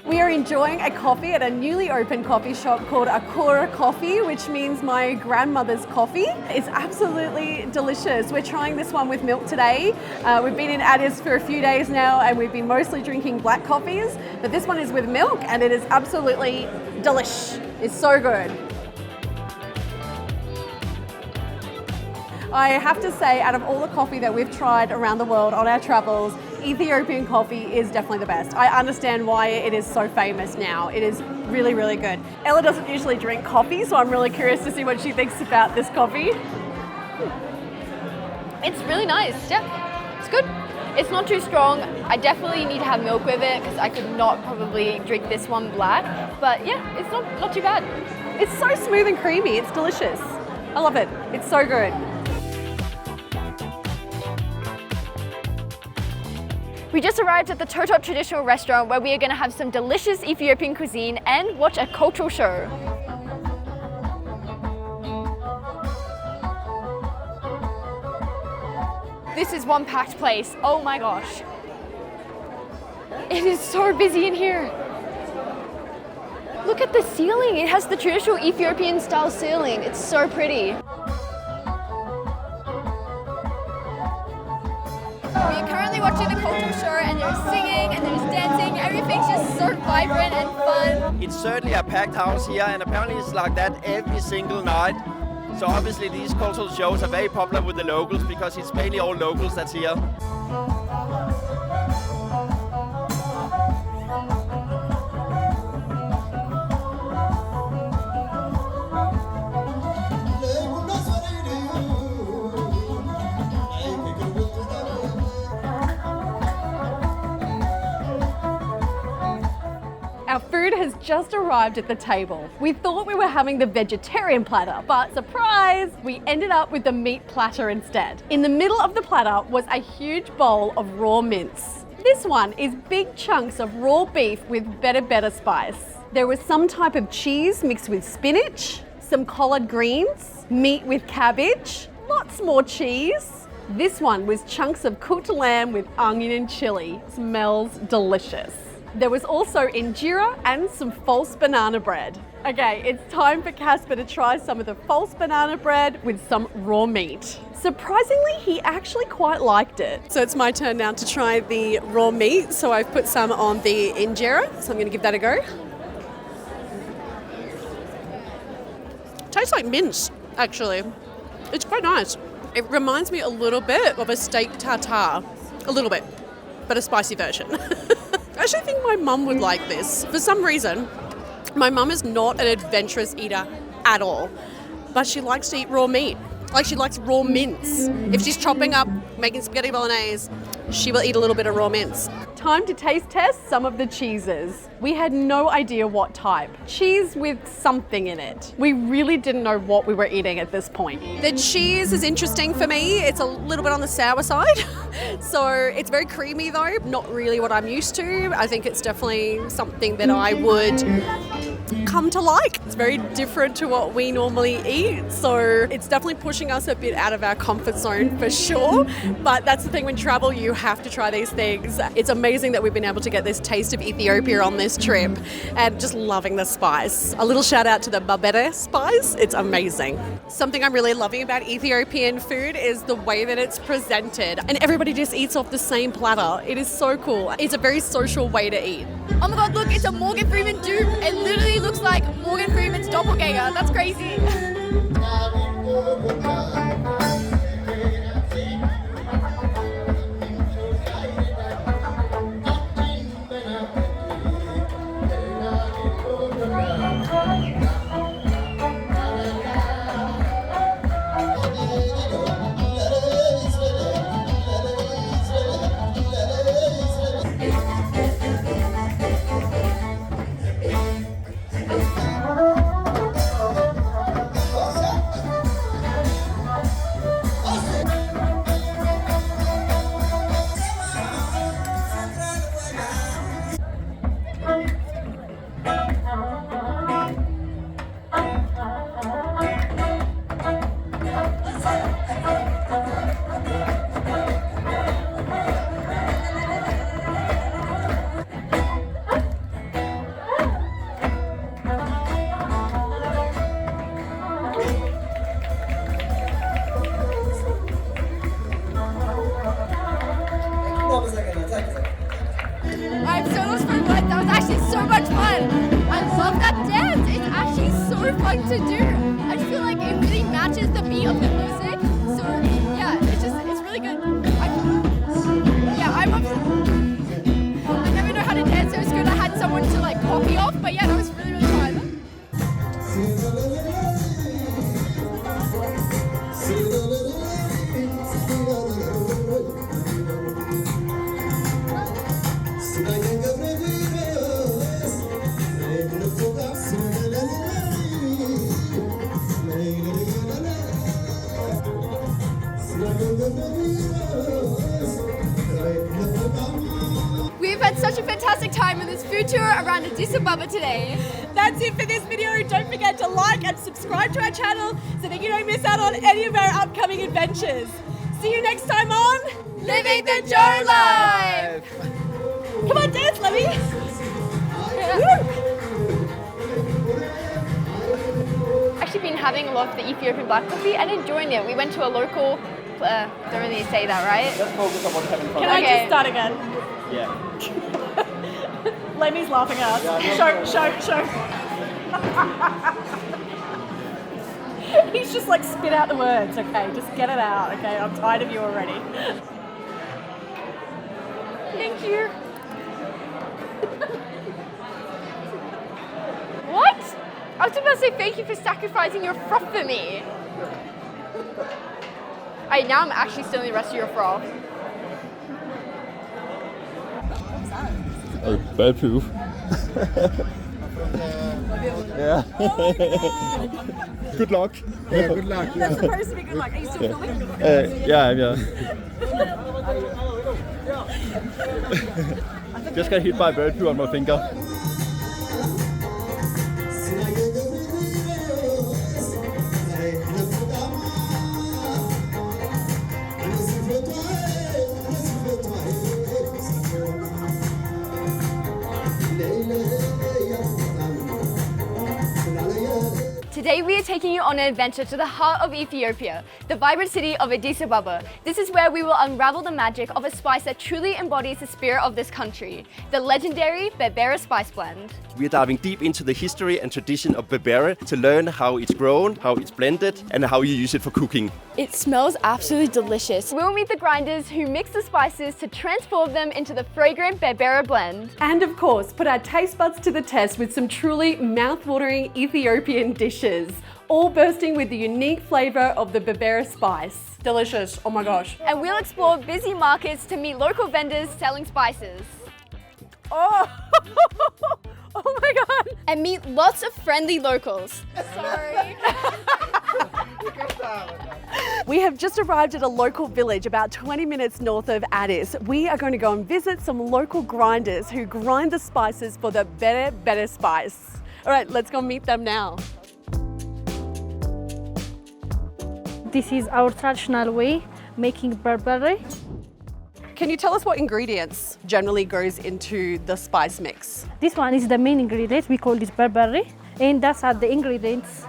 We are enjoying a coffee at a newly opened coffee shop called Akura Coffee, which means my grandmother's coffee. It's absolutely delicious. We're trying this one with milk today. We've been in Addis for a few days now and we've been mostly drinking black coffees, but this one is with milk and it is absolutely delish. It's so good. I have to say, out of all the coffee that we've tried around the world on our travels, Ethiopian coffee is definitely the best. I understand why it is so famous now. It is really, really good. Ella doesn't usually drink coffee, so I'm really curious to see what she thinks about this coffee. It's really nice, yeah. It's good. It's not too strong. I definitely need to have milk with it because I could not probably drink this one black. But yeah, it's not too bad. It's so smooth and creamy. It's delicious. I love it. It's so good. We just arrived at the Toto traditional restaurant where we are going to have some delicious Ethiopian cuisine and watch a cultural show. This is one packed place. Oh my gosh. It is so busy in here. Look at the ceiling. It has the traditional Ethiopian style ceiling. It's so pretty. We are currently watching the cultural show and there's singing and there's dancing. Everything's just so vibrant and fun. It's certainly a packed house here, and apparently it's like that every single night. So obviously these cultural shows are very popular with the locals because it's mainly all locals that's here. Our food has just arrived at the table. We thought we were having the vegetarian platter, but surprise, we ended up with the meat platter instead. In the middle of the platter was a huge bowl of raw mince. This one is big chunks of raw beef with Berbere spice. There was some type of cheese mixed with spinach, some collard greens, meat with cabbage, lots more cheese. This one was chunks of cooked lamb with onion and chili. Smells delicious. There was also injera and some false banana bread. Okay, it's time for Casper to try some of the false banana bread with some raw meat. Surprisingly, he actually quite liked it. So it's my turn now to try the raw meat. So I've put some on the injera, so I'm gonna give that a go. Tastes like mince, actually. It's quite nice. It reminds me a little bit of a steak tartare, a little bit, but a spicy version. I actually think my mum would like this. For some reason, my mum is not an adventurous eater at all, but she likes to eat raw meat. Like she likes raw mince. If she's chopping up, making spaghetti bolognese, she will eat a little bit of raw mince. Time to taste test some of the cheeses. We had no idea what type. Cheese with something in it. We really didn't know what we were eating at this point. The cheese is interesting for me. It's a little bit on the sour side. So it's very creamy though, not really what I'm used to. I think it's definitely something that I would come to like. It's very different to what we normally eat, so it's definitely pushing us a bit out of our comfort zone for sure. But that's the thing, when you travel, you have to try these things. It's amazing that we've been able to get this taste of Ethiopia on this trip, and just loving the spice. A little shout out to the Berbere spice. It's amazing. Something I'm really loving about Ethiopian food is the way that it's presented, and everybody just eats off the same platter. It is so cool. It's a very social way to eat. Oh my god, look, it's a Morgan Freeman dupe. It literally looks like Morgan Freeman's doppelganger. That's crazy. I'm so lost for words. That was actually so much fun. I love that dance. It's actually so fun to do. I just feel like it really matches the beat of the music. So yeah, it's really good. I'm obsessed. I never know how to dance, so it's good I had someone to like copy off. But yeah, that was really, really fun. We've had such a fantastic time on this food tour around Addis Ababa today. That's it for this video. Don't forget to like and subscribe to our channel so that you don't miss out on any of our upcoming adventures. See you next time on Living the Joe Life! Come on, dance, Levy! Actually been having a lot of the Ethiopian black coffee and enjoying it. We went to a local, don't really say that, right? Let's focus on what we're having fun. Can I Okay. just start again? Yeah. Lemmy's laughing at us. Show. He's just like spit out the words, okay? Just get it out, okay? I'm tired of you already. Thank you. What? I was about to say thank you for sacrificing your froth for me. Alright, now I'm actually stealing the rest of your froth. Oh, bad proof. Yeah. Good luck. Yeah, good luck. That's supposed to be good luck. Are you still filming? Yeah. Just got hit by a bird flu on my finger. Today we are taking you on an adventure to the heart of Ethiopia, the vibrant city of Addis Ababa. This is where we will unravel the magic of a spice that truly embodies the spirit of this country, the legendary Berbere spice blend. We are diving deep into the history and tradition of Berbere to learn how it's grown, how it's blended, and how you use it for cooking. It smells absolutely delicious. We'll meet the grinders who mix the spices to transform them into the fragrant Berbere blend. And of course, put our taste buds to the test with some truly mouth-watering Ethiopian dishes, all bursting with the unique flavour of the Berbere spice. Delicious, oh my gosh. And we'll explore busy markets to meet local vendors selling spices. Oh, oh my God. And meet lots of friendly locals. Sorry. We have just arrived at a local village about 20 minutes north of Addis. We are going to go and visit some local grinders who grind the spices for the Berbere spice. All right, let's go meet them now. This is our traditional way making berbere. Can you tell us what ingredients generally goes into the spice mix? This one is the main ingredient. We call it berbere, and that's are the ingredients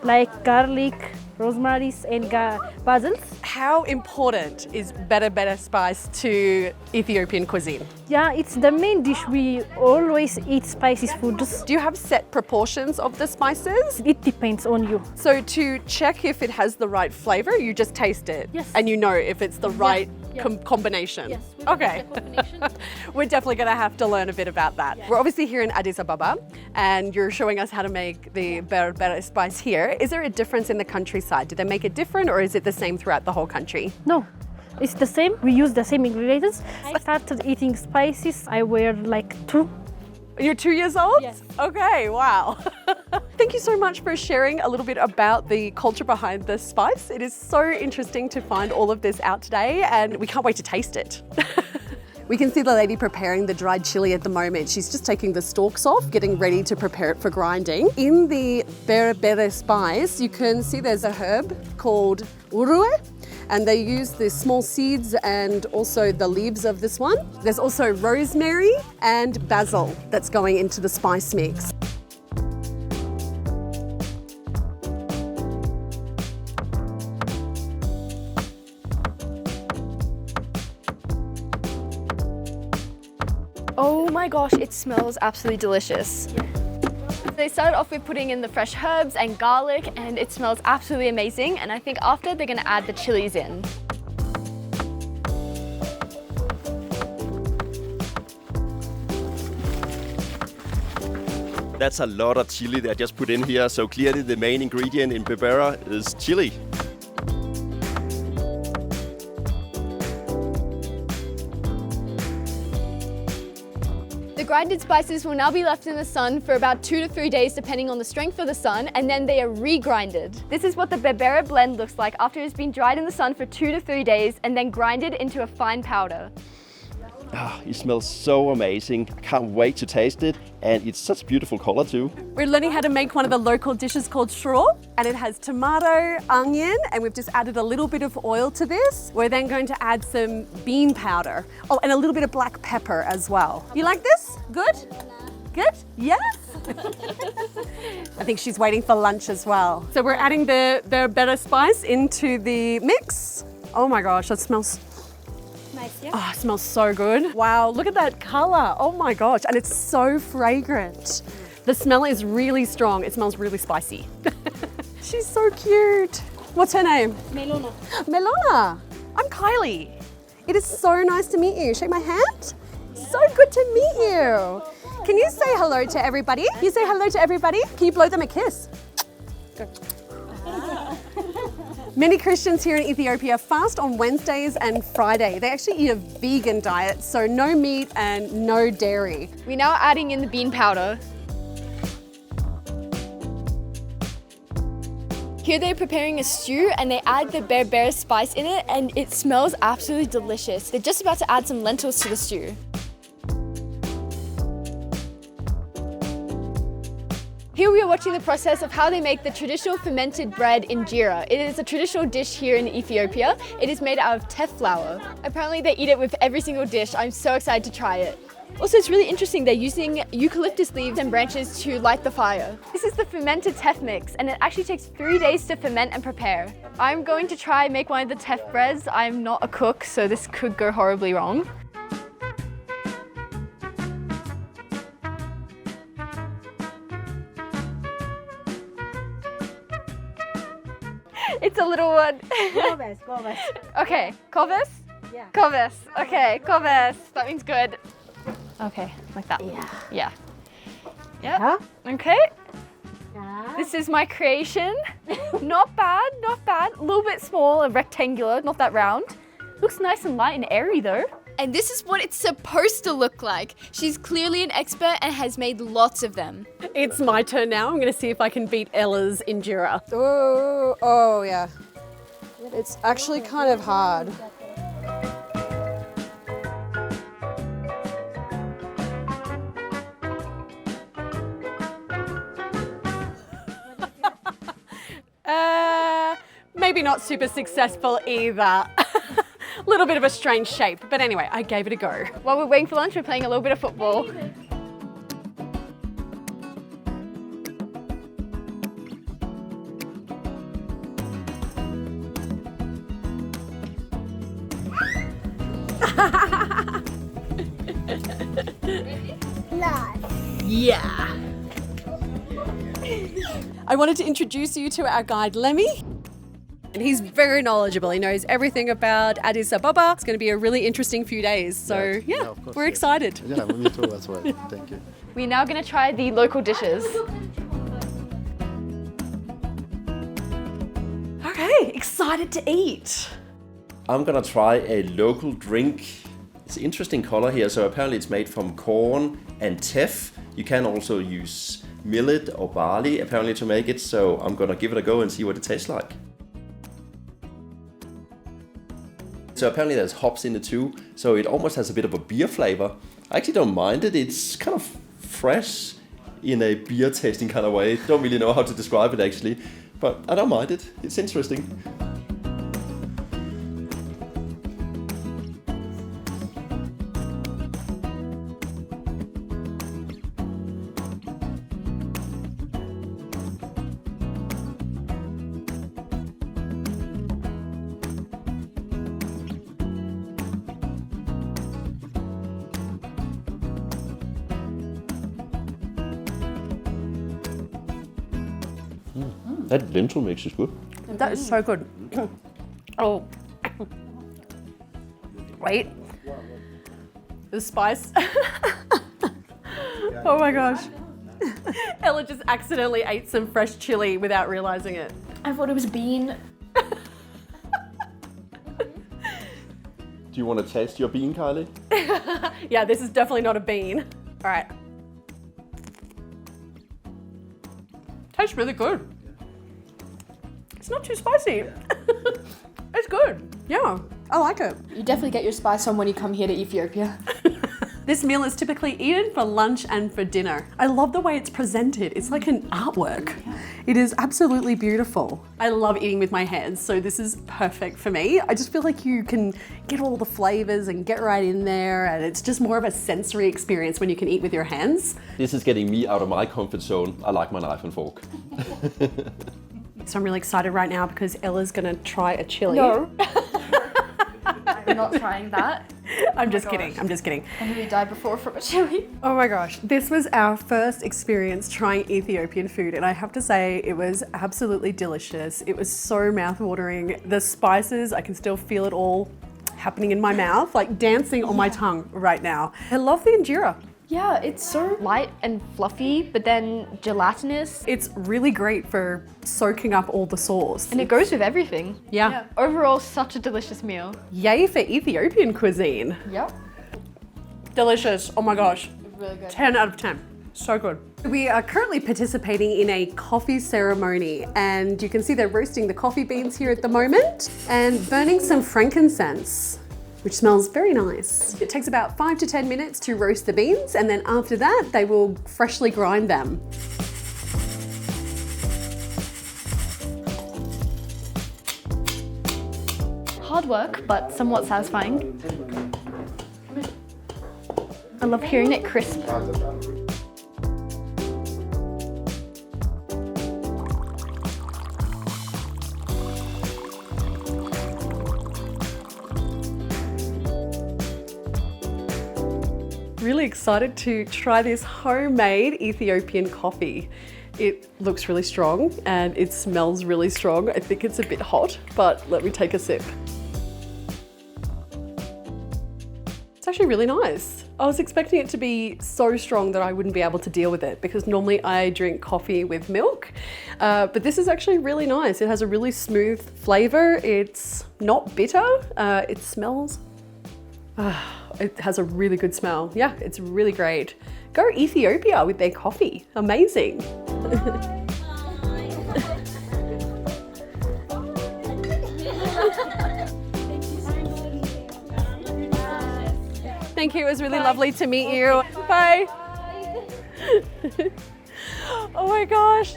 like garlic, rosemary, and basils. How important is berbere spice to Ethiopian cuisine? Yeah, it's the main dish. We always eat spicy foods. Do you have set proportions of the spices? It depends on you. So to check if it has the right flavor, you just taste it. Yes. And you know if it's the right yeah. combination. Yes. Okay. We're definitely going to have to learn a bit about that. Yeah. We're obviously here in Addis Ababa and you're showing us how to make the berbere spice here. Is there a difference in the countryside? Do they make it different or is it the same throughout the whole country? No, it's the same. We use the same ingredients. I started eating spices. I were like 2. You're 2 years old? Yes. Okay, wow. Thank you so much for sharing a little bit about the culture behind this spice. It is so interesting to find all of this out today and we can't wait to taste it. We can see the lady preparing the dried chili at the moment. She's just taking the stalks off, getting ready to prepare it for grinding. In the berbere spice, you can see there's a herb called urue, and they use the small seeds and also the leaves of this one. There's also rosemary and basil that's going into the spice mix. Oh my gosh, it smells absolutely delicious. They started off with putting in the fresh herbs and garlic and it smells absolutely amazing, and I think after they're going to add the chilies in. That's a lot of chili they just put in here, so clearly the main ingredient in berbere is chili. The grinded spices will now be left in the sun for about 2 to 3 days depending on the strength of the sun, and then they are re-grinded. This is what the berbere blend looks like after it's been dried in the sun for 2 to 3 days and then grinded into a fine powder. Ah, it smells so amazing. I can't wait to taste it, and it's such beautiful color too. We're learning how to make one of the local dishes called shiro, and it has tomato, onion, and we've just added a little bit of oil to this. We're then going to add some bean powder. Oh, and a little bit of black pepper as well. You like this? Good? Good? Yes? I think she's waiting for lunch as well. So we're adding the berbere spice into the mix. Oh my gosh, that smells Nice, yeah? Oh, it smells so good. Wow, look at that color. Oh my gosh, and it's so fragrant. The smell is really strong. It smells really spicy. She's so cute. What's her name? Melona. Melona. I'm Kylie. It is so nice to meet you. Shake my hand. So good to meet you. Can you say hello to everybody? Can you say hello to everybody? Can you blow them a kiss? Go. Many Christians here in Ethiopia fast on Wednesdays and Friday. They actually eat a vegan diet, so no meat and no dairy. We're now adding in the bean powder. Here they're preparing a stew and they add the berbere spice in it and it smells absolutely delicious. They're just about to add some lentils to the stew. Here we are watching the process of how they make the traditional fermented bread Injera. It is a traditional dish here in Ethiopia. It is made out of teff flour. Apparently they eat it with every single dish. I'm so excited to try it. Also, it's really interesting. They're using eucalyptus leaves and branches to light the fire. This is the fermented teff mix, and it actually takes 3 days to ferment and prepare. I'm going to try and make one of the teff breads. I'm not a cook, so this could go horribly wrong. It's a little one. Koves. Okay, koves? Yeah. Koves. Okay, koves. That means good. Okay, like that. Yeah. Yeah. Okay. Yeah. This is my creation. Not bad, not bad. A little bit small and rectangular, not that round. Looks nice and light and airy though. And this is what it's supposed to look like. She's clearly an expert and has made lots of them. It's my turn now. I'm going to see if I can beat Ella's Injera. Oh yeah. It's actually kind of hard. not super successful either. A little bit of a strange shape, but anyway, I gave it a go. While we're waiting for lunch, we're playing a little bit of football. Yeah. I wanted to introduce you to our guide, Lemmy. And he's very knowledgeable. He knows everything about Addis Ababa. It's going to be a really interesting few days. So, yeah, of course, we're yes. excited. Yeah, me too as well. Thank you. We're now going to try the local dishes. Okay, excited to eat. I'm gonna try a local drink. It's an interesting color here. So apparently it's made from corn and teff. You can also use millet or barley apparently to make it. So I'm gonna give it a go and see what it tastes like. So apparently there's hops in it too. So it almost has a bit of a beer flavor. I actually don't mind it. It's kind of fresh in a beer tasting kind of way. Don't really know how to describe it actually, but I don't mind it. It's interesting. That lentil mix is good. That is so good. Oh. Wait. The spice. Oh my gosh. Ella just accidentally ate some fresh chili without realizing it. I thought it was bean. Do you want to taste your bean, Kylie? Yeah, this is definitely not a bean. All right. Tastes really good. It's not too spicy. It's good. Yeah, I like it. You definitely get your spice on when you come here to Ethiopia. This meal is typically eaten for lunch and for dinner. I love the way it's presented. It's like an artwork. It is absolutely beautiful. I love eating with my hands, so this is perfect for me. I just feel like you can get all the flavors and get right in there, and it's just more of a sensory experience when you can eat with your hands. This is getting me out of my comfort zone. I like my knife and fork. So I'm really excited right now because Ella's gonna try a chili. No. I'm not trying that. I'm just kidding, I'm just kidding. I nearly died before from a chili. Oh my gosh, this was our first experience trying Ethiopian food, and I have to say it was absolutely delicious. It was so mouth-watering. The spices, I can still feel it all happening in my mouth, like dancing on my tongue right now. I love the injera. Yeah, it's so light and fluffy, but then gelatinous. It's really great for soaking up all the sauce. And it goes with everything. Yeah. Overall, such a delicious meal. Yay for Ethiopian cuisine. Yep. Delicious, oh my gosh. Really good. 10 out of 10. So good. We are currently participating in a coffee ceremony, and you can see they're roasting the coffee beans here at the moment and burning some frankincense, which smells very nice. It takes about 5 to 10 minutes to roast the beans, and then after that, they will freshly grind them. Hard work, but somewhat satisfying. I love hearing it crisp. Really excited to try this homemade Ethiopian coffee. It looks really strong and it smells really strong. I think it's a bit hot, but let me take a sip. It's actually really nice. I was expecting it to be so strong that I wouldn't be able to deal with it because normally I drink coffee with milk, but this is actually really nice. It has a really smooth flavor. It's not bitter. It smells, it has a really good smell. Yeah, it's really great. Go Ethiopia with their coffee. Amazing. Thank you, it was really lovely to meet you. Bye. Oh my gosh.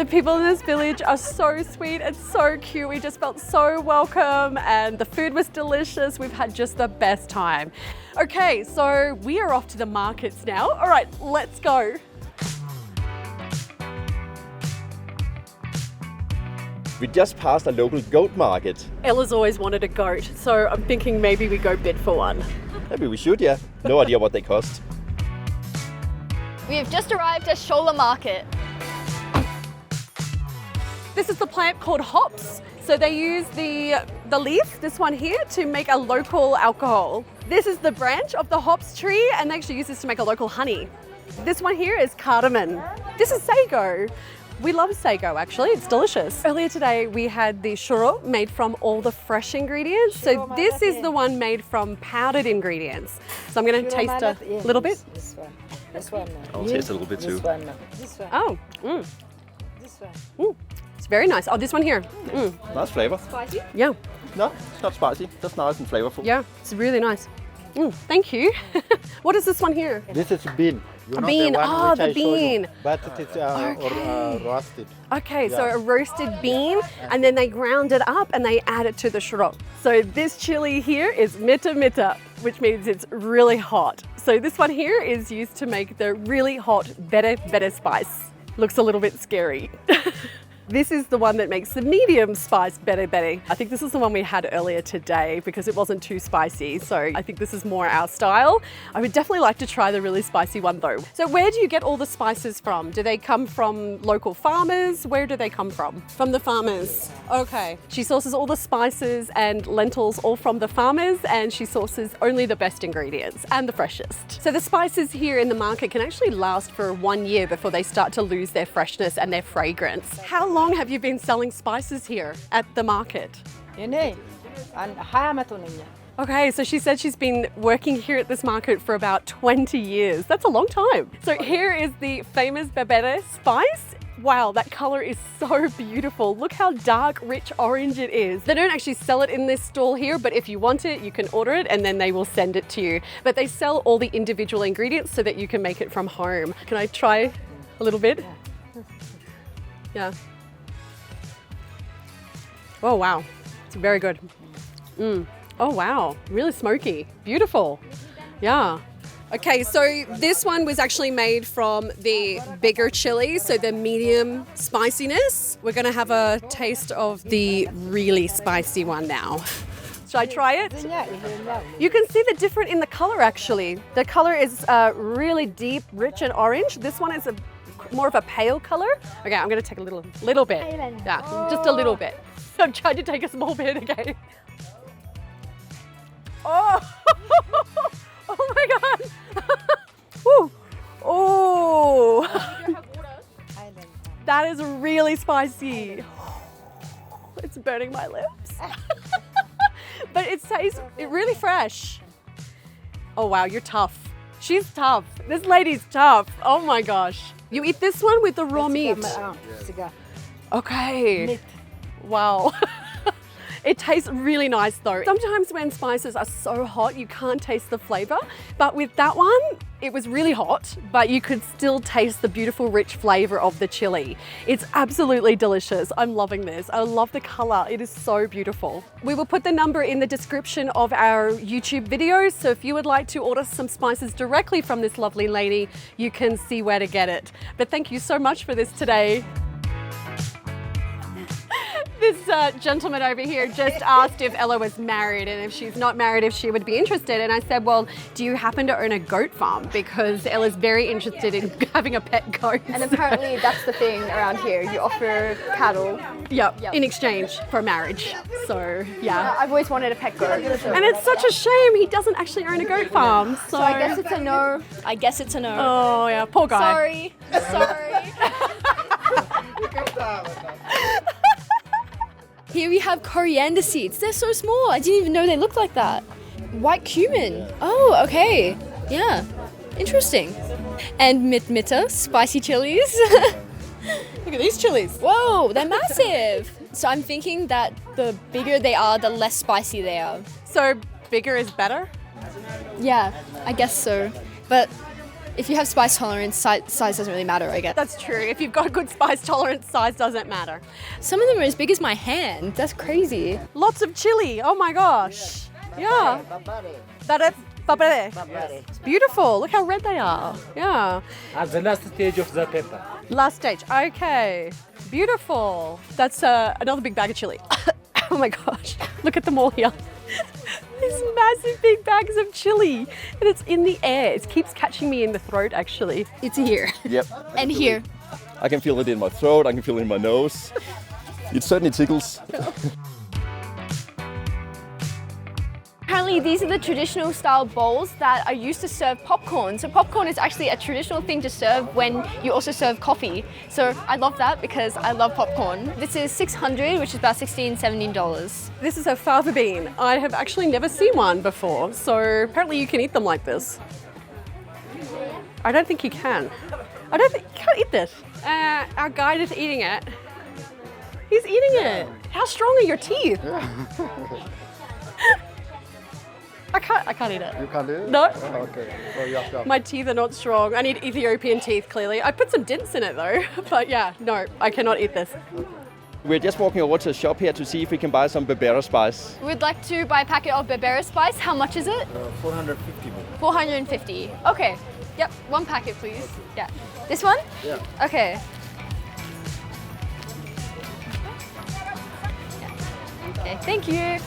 The people in this village are so sweet and so cute. We just felt so welcome and the food was delicious. We've had just the best time. Okay, so we are off to the markets now. All right, let's go. We just passed a local goat market. Ella's always wanted a goat, so I'm thinking maybe we go bid for one. Maybe we should, yeah. No idea what they cost. We have just arrived at Shola Market. This is the plant called hops. So they use the leaf, this one here, to make a local alcohol. This is the branch of the hops tree, and they actually use this to make a local honey. This one here is cardamom. This is sago. We love sago, actually. It's delicious. Earlier today, we had the shiro made from all the fresh ingredients. So this is the one made from powdered ingredients. So I'm going to taste a little bit. This one. This one. I'll taste a little bit too. This one. This one. Oh, This one. it's very nice. Oh, this one here. Nice flavor. Spicy? Yeah, No, it's not spicy. Just nice and flavorful. yeah, it's really nice. Thank you. What is this one here? This is bean. You A know, bean. The one Oh, which the I showed you, bean. but it is roasted. Okay, so Yeah. a roasted bean, and then they ground it up and they add it to the shiro. So this chili here is mita mita, which means it's really hot. So this one here is used to make the really hot bere spice. Looks a little bit scary. This is the one that makes the medium spice berbere. I think this is the one we had earlier today because it wasn't too spicy. So I think this is more our style. I would definitely like to try the really spicy one though. So where do you get all the spices from? Do they come from local farmers? Where do they come from? From the farmers. Okay. She sources all the spices and lentils all from the farmers, and she sources only the best ingredients and the freshest. So the spices here in the market can actually last for 1 year before they start to lose their freshness and their fragrance. How long have you been selling spices here at the market? Okay, so she said she's been working here at this market for about 20 years. That's a long time. So here is the famous Berbere spice. Wow, that color is so beautiful. Look how dark, rich orange it is. They don't actually sell it in this stall here, but if you want it, you can order it and then they will send it to you. But they sell all the individual ingredients so that you can make it from home. Can I try a little bit? Yeah. Oh, wow. It's very good. Oh, wow. Really smoky. Beautiful. Yeah. Okay, so this one was actually made from the bigger chili, so the medium spiciness. We're going to have a taste of the really spicy one now. Should I try it? You can see the difference in the color, actually. The color is really deep, rich and orange. This one is more of a pale color. Okay, I'm going to take a little bit. Yeah, just a little bit. I'm trying to take a small bit again. Oh, oh my God. Woo. Oh, that is really spicy. It's burning my lips. But it tastes really fresh. Oh wow, you're tough. She's tough. This lady's tough. Oh my gosh. You eat this one with the raw meat. Okay. Wow. It tastes really nice though. Sometimes when spices are so hot, you can't taste the flavor. But with that one, it was really hot, but you could still taste the beautiful, rich flavor of the chili. It's absolutely delicious. I'm loving this. I love the color. It is so beautiful. We will put the number in the description of our YouTube videos. So if you would like to order some spices directly from this lovely lady, you can see where to get it. But thank you so much for this today. This gentleman over here just asked if Ella was married and if she's not married, if she would be interested. And I said, well, do you happen to own a goat farm? Because Ella's very interested in having a pet goat. And apparently that's the thing around here. You offer cattle. Yep, in exchange for marriage. So, yeah. I've always wanted a pet goat. So. And it's such a shame he doesn't actually own a goat farm. So I guess it's a no. I guess it's a no. Oh, yeah, poor guy. Sorry. Here we have coriander seeds. They're so small. I didn't even know they looked like that. White cumin. Oh, okay. Yeah. Interesting. And mitmita, spicy chilies. Look at these chilies. Whoa, they're massive. So I'm thinking that the bigger they are, the less spicy they are. So bigger is better? Yeah, I guess so. But If you have spice tolerance, size doesn't really matter, I guess. That's true. If you've got a good spice tolerance, size doesn't matter. Some of them are as big as my hand. That's crazy. Lots of chili. Oh my gosh. Yeah. That is Berbere. It's beautiful. Look how red they are. Yeah. At the last stage of the pepper. Last stage. Okay. Beautiful. That's another big bag of chili. Oh my gosh. Look at them all here. These massive big bags of chili. And it's in the air. It keeps catching me in the throat, actually. It's here. Yep. And here. I can feel it in my throat, I can feel it in my nose. It certainly tickles. Apparently these are the traditional style bowls that are used to serve popcorn. So popcorn is actually a traditional thing to serve when you also serve coffee. So I love that because I love popcorn. This is $600, which is about $16, $17. This is a fava bean. I have actually never seen one before. So apparently you can eat them like this. I don't think you can. I don't think you can't eat this. Our guide is eating it. He's eating it. How strong are your teeth? I can't eat it. You can't do it? No. Okay. So you have to. My teeth are not strong. I need Ethiopian teeth, clearly. I put some dents in it though. But yeah, no, I cannot eat this. We're just walking over to the shop here to see if we can buy some Berbere spice. We'd like to buy a packet of Berbere spice. How much is it? 450. 450. Okay. Yep, one packet please. Yeah. This one? Yeah. Okay. Okay, thank you.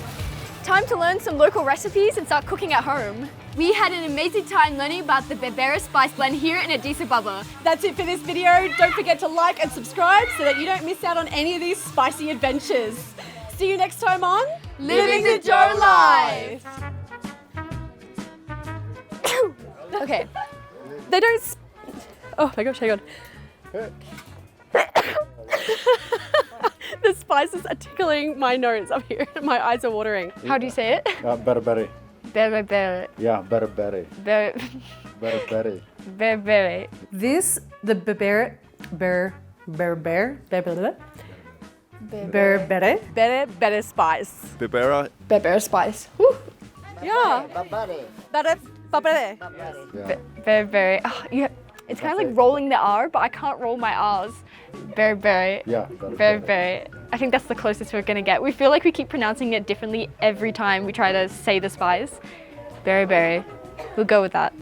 Time to learn some local recipes and start cooking at home. We had an amazing time learning about the Berbere spice blend here in Addis Ababa. That's it for this video. Don't forget to like and subscribe so that you don't miss out on any of these spicy adventures. See you next time on Living the Joe Life. Okay. They don't. Oh my gosh, hang on. The spices are tickling my nose up here. My eyes are watering. How do you say it? Berbere. Berbere. Yeah, Berbere. Berbere. Berbere. This, the Berbere, Berbere spice. Berbere. Berbere spice. Woo. Yeah. Berbere. Berbere. Oh, it's kind of like rolling the R, but I can't roll my R's. Berbere. Yeah. Berbere. I think that's the closest we're gonna get. We feel like we keep pronouncing it differently every time we try to say the spice. Berbere. We'll go with that.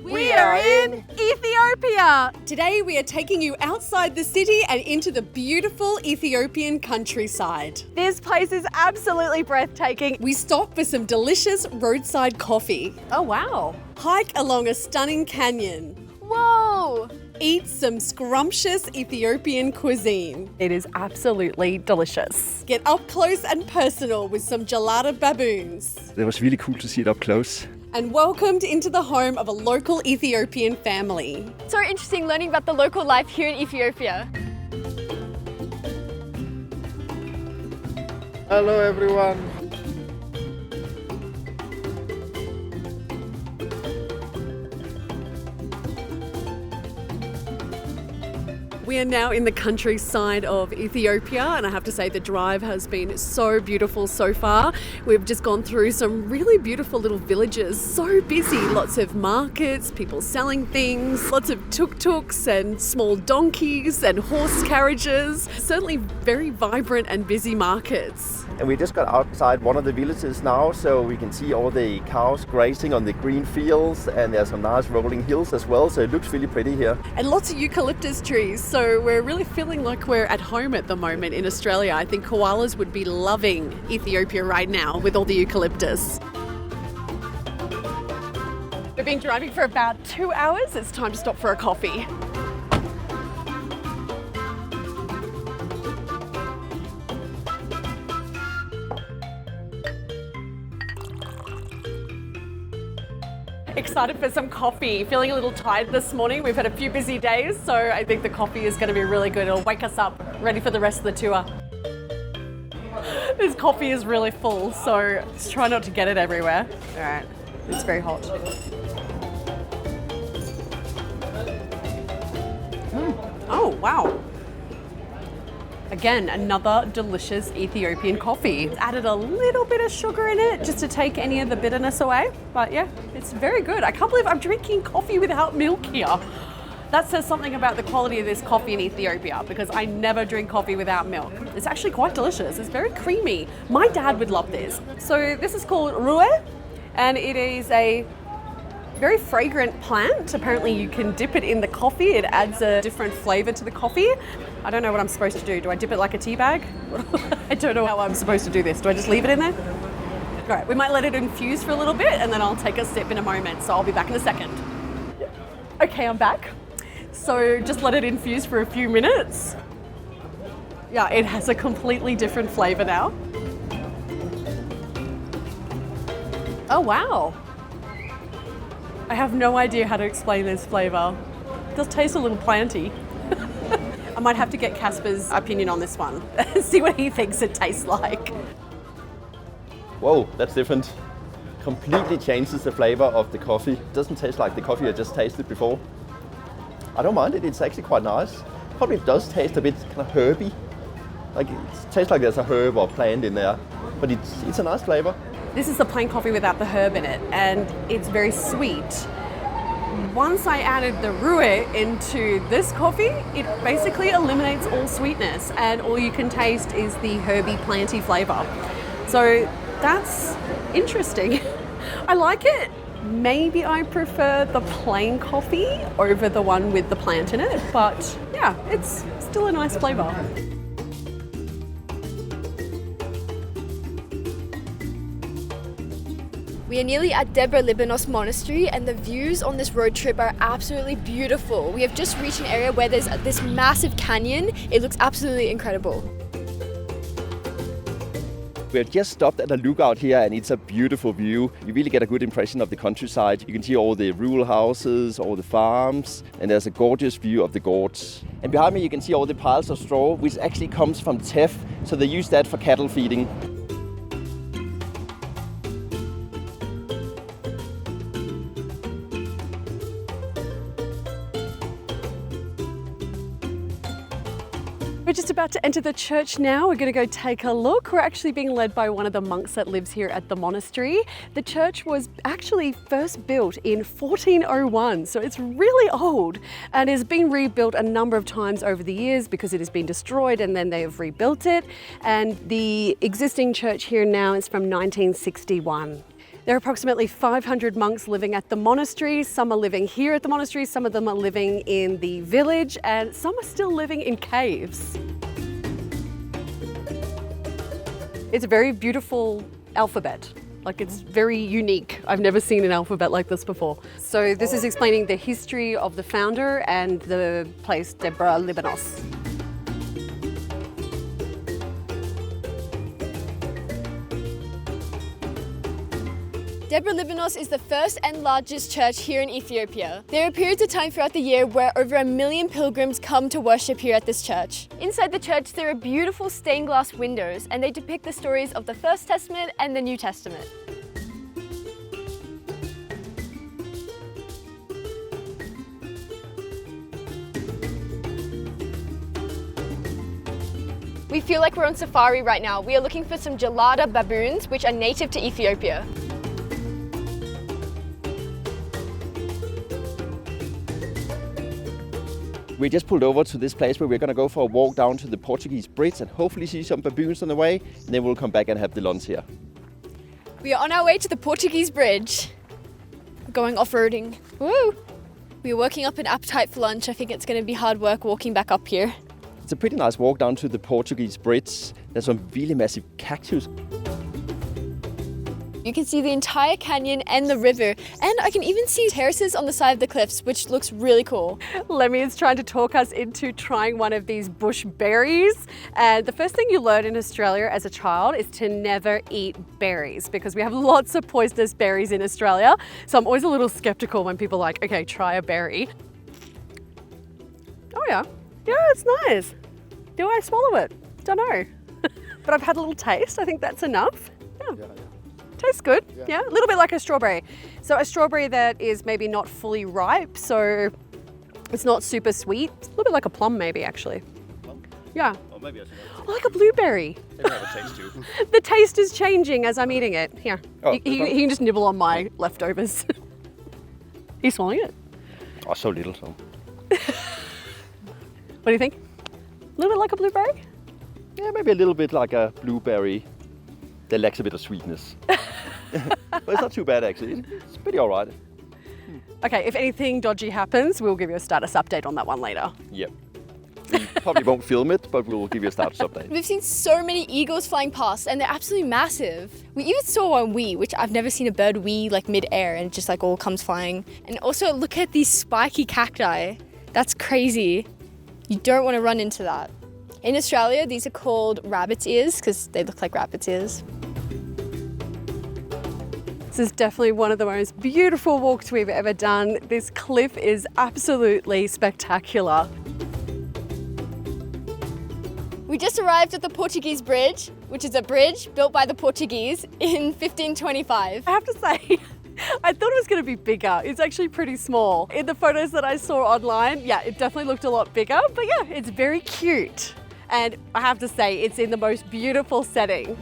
We are in Ethiopia! Today we are taking you outside the city and into the beautiful Ethiopian countryside. This place is absolutely breathtaking. We stop for some delicious roadside coffee. Oh wow. Hike along a stunning canyon. Whoa! Eat some scrumptious Ethiopian cuisine. It is absolutely delicious. Get up close and personal with some gelada baboons. That was really cool to see it up close. And welcomed into the home of a local Ethiopian family. So interesting learning about the local life here in Ethiopia. Hello, everyone. We are now in the countryside of Ethiopia, and I have to say the drive has been so beautiful so far. We've just gone through some really beautiful little villages, so busy, lots of markets, people selling things, lots of tuk-tuks and small donkeys and horse carriages. Certainly very vibrant and busy markets. And we just got outside one of the villages now, so we can see all the cows grazing on the green fields, and there's some nice rolling hills as well, so it looks really pretty here. And lots of eucalyptus trees, so we're really feeling like we're at home at the moment in Australia. I think koalas would be loving Ethiopia right now with all the eucalyptus. We've been driving for about 2 hours. It's time to stop for a coffee. Excited for some coffee. Feeling a little tired this morning. We've had a few busy days, so I think the coffee is going to be really good. It'll wake us up, ready for the rest of the tour. This coffee is really full, so just try not to get it everywhere. All right, it's very hot. Oh, wow. Again, another delicious Ethiopian coffee. Added a little bit of sugar in it just to take any of the bitterness away. But yeah, it's very good. I can't believe I'm drinking coffee without milk here. That says something about the quality of this coffee in Ethiopia because I never drink coffee without milk. It's actually quite delicious. It's very creamy. My dad would love this. So this is called rue, and it is a very fragrant plant. Apparently you can dip it in the coffee. It adds a different flavor to the coffee. I don't know what I'm supposed to do. Do I dip it like a tea bag? I don't know how I'm supposed to do this. Do I just leave it in there? All right, we might let it infuse for a little bit and then I'll take a sip in a moment. So I'll be back in a second. Okay, I'm back. So just let it infuse for a few minutes. Yeah, it has a completely different flavor now. Oh, wow. I have no idea how to explain this flavor. It does taste a little planty. I might have to get Casper's opinion on this one. See what he thinks it tastes like. Whoa, that's different. Completely changes the flavor of the coffee. It doesn't taste like the coffee I just tasted before. I don't mind it, it's actually quite nice. Probably does taste a bit kind of herby. Like it tastes like there's a herb or plant in there, but it's a nice flavor. This is the plain coffee without the herb in it, and it's very sweet. Once I added the rue into this coffee, it basically eliminates all sweetness and all you can taste is the herby planty flavor. So that's interesting. I like it. Maybe I prefer the plain coffee over the one with the plant in it, but yeah, it's still a nice flavor. We are nearly at Debre Libanos monastery and the views on this road trip are absolutely beautiful. We have just reached an area where there's this massive canyon. It looks absolutely incredible. We have just stopped at a lookout here and it's a beautiful view. You really get a good impression of the countryside. You can see all the rural houses, all the farms, and there's a gorgeous view of the gorge. And behind me you can see all the piles of straw, which actually comes from teff, so they use that for cattle feeding. We're just about to enter the church now. We're going to go take a look. We're actually being led by one of the monks that lives here at the monastery. The church was actually first built in 1401, so it's really old and has been rebuilt a number of times over the years because it has been destroyed and then they have rebuilt it. And the existing church here now is from 1961. There are approximately 500 monks living at the monastery. Some are living here at the monastery, some of them are living in the village, and some are still living in caves. It's a very beautiful alphabet. Like it's very unique. I've never seen an alphabet like this before. So this is explaining the history of the founder and the place Debre Libanos. Debre Libanos is the first and largest church here in Ethiopia. There are periods of time throughout the year where over 1 million pilgrims come to worship here at this church. Inside the church there are beautiful stained glass windows and they depict the stories of the First Testament and the New Testament. We feel like we're on safari right now. We are looking for some gelada baboons, which are native to Ethiopia. We just pulled over to this place where we're going to go for a walk down to the Portuguese Bridge and hopefully see some baboons on the way, and then we'll come back and have the lunch here. We are on our way to the Portuguese Bridge. We're going off-roading. Woo! We're working up an appetite for lunch. I think it's going to be hard work walking back up here. It's a pretty nice walk down to the Portuguese Bridge. There's some really massive cactus. You can see the entire canyon and the river, and I can even see terraces on the side of the cliffs, which looks really cool. Lemmy is trying to talk us into trying one of these bush berries. And the first thing you learn in Australia as a child is to never eat berries because we have lots of poisonous berries in Australia. So I'm always a little skeptical when people are like, okay, try a berry. Oh yeah, it's nice. Do I swallow it? Don't know. But I've had a little taste. I think that's enough. Yeah. Tastes good, yeah. A little bit like a strawberry. So a strawberry that is maybe not fully ripe, so it's not super sweet. It's a little bit like a plum maybe actually. Yeah, maybe I should have Like a blueberry. a taste too. The taste is changing as I'm eating it. Here, Oh, he can just nibble on my leftovers. He's swallowing it. Oh, so little, so. What do you think? A little bit like a blueberry? Yeah, maybe a little bit like a blueberry that lacks a bit of sweetness. But it's not too bad, actually. It's pretty all right. Okay, if anything dodgy happens, we'll give you a status update on that one later. Yep. We probably won't film it, but we'll give you a status update. We've seen so many eagles flying past and they're absolutely massive. We even saw one wee, which I've never seen a bird wee like mid-air and it just like all comes flying. And also look at these spiky cacti. That's crazy. You don't want to run into that. In Australia, these are called rabbit's ears because they look like rabbit's ears. This is definitely one of the most beautiful walks we've ever done. This cliff is absolutely spectacular. We just arrived at the Portuguese Bridge, which is a bridge built by the Portuguese in 1525. I have to say, I thought it was going to be bigger. It's actually pretty small. In the photos that I saw online, yeah, it definitely looked a lot bigger, but yeah, it's very cute. And I have to say, it's in the most beautiful setting.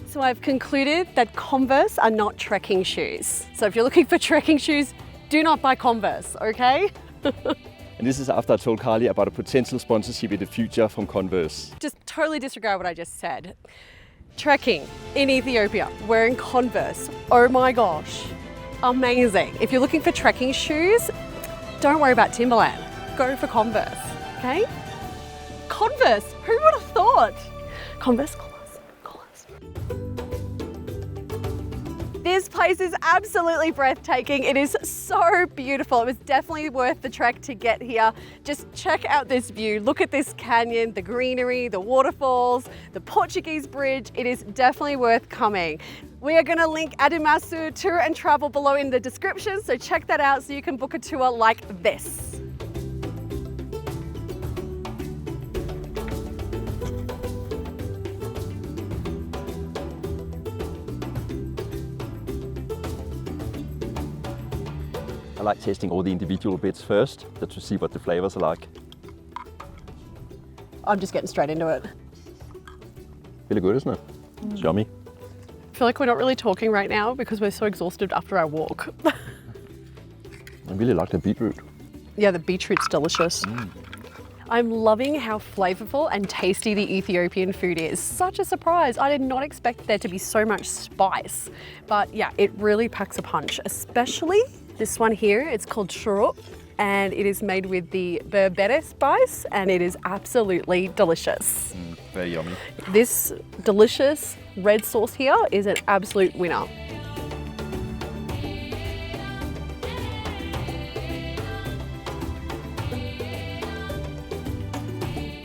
So I've concluded that Converse are not trekking shoes. So if you're looking for trekking shoes, do not buy Converse, okay? And this is after I told Carly about a potential sponsorship in the future from Converse. Just totally disregard what I just said. Trekking in Ethiopia, wearing Converse, oh my gosh, amazing. If you're looking for trekking shoes, don't worry about Timberland. Go for Converse, okay? Converse, who would have thought? Converse, call us. This place is absolutely breathtaking. It is so beautiful. It was definitely worth the trek to get here. Just check out this view. Look at this canyon, the greenery, the waterfalls, the Portuguese Bridge. It is definitely worth coming. We are going to link Adimasu Tour and Travel below in the description, so check that out so you can book a tour like this. I like tasting all the individual bits first, just to see what the flavors are like. I'm just getting straight into it. Really good, isn't it? It's yummy. I feel like we're not really talking right now because we're so exhausted after our walk. I really like the beetroot. Yeah, the beetroot's delicious. I'm loving how flavorful and tasty the Ethiopian food is. Such a surprise. I did not expect there to be so much spice. But yeah, it really packs a punch, especially this one here. It's called shiro and it is made with the Berbere spice and it is absolutely delicious. Very yummy. This delicious red sauce here is an absolute winner.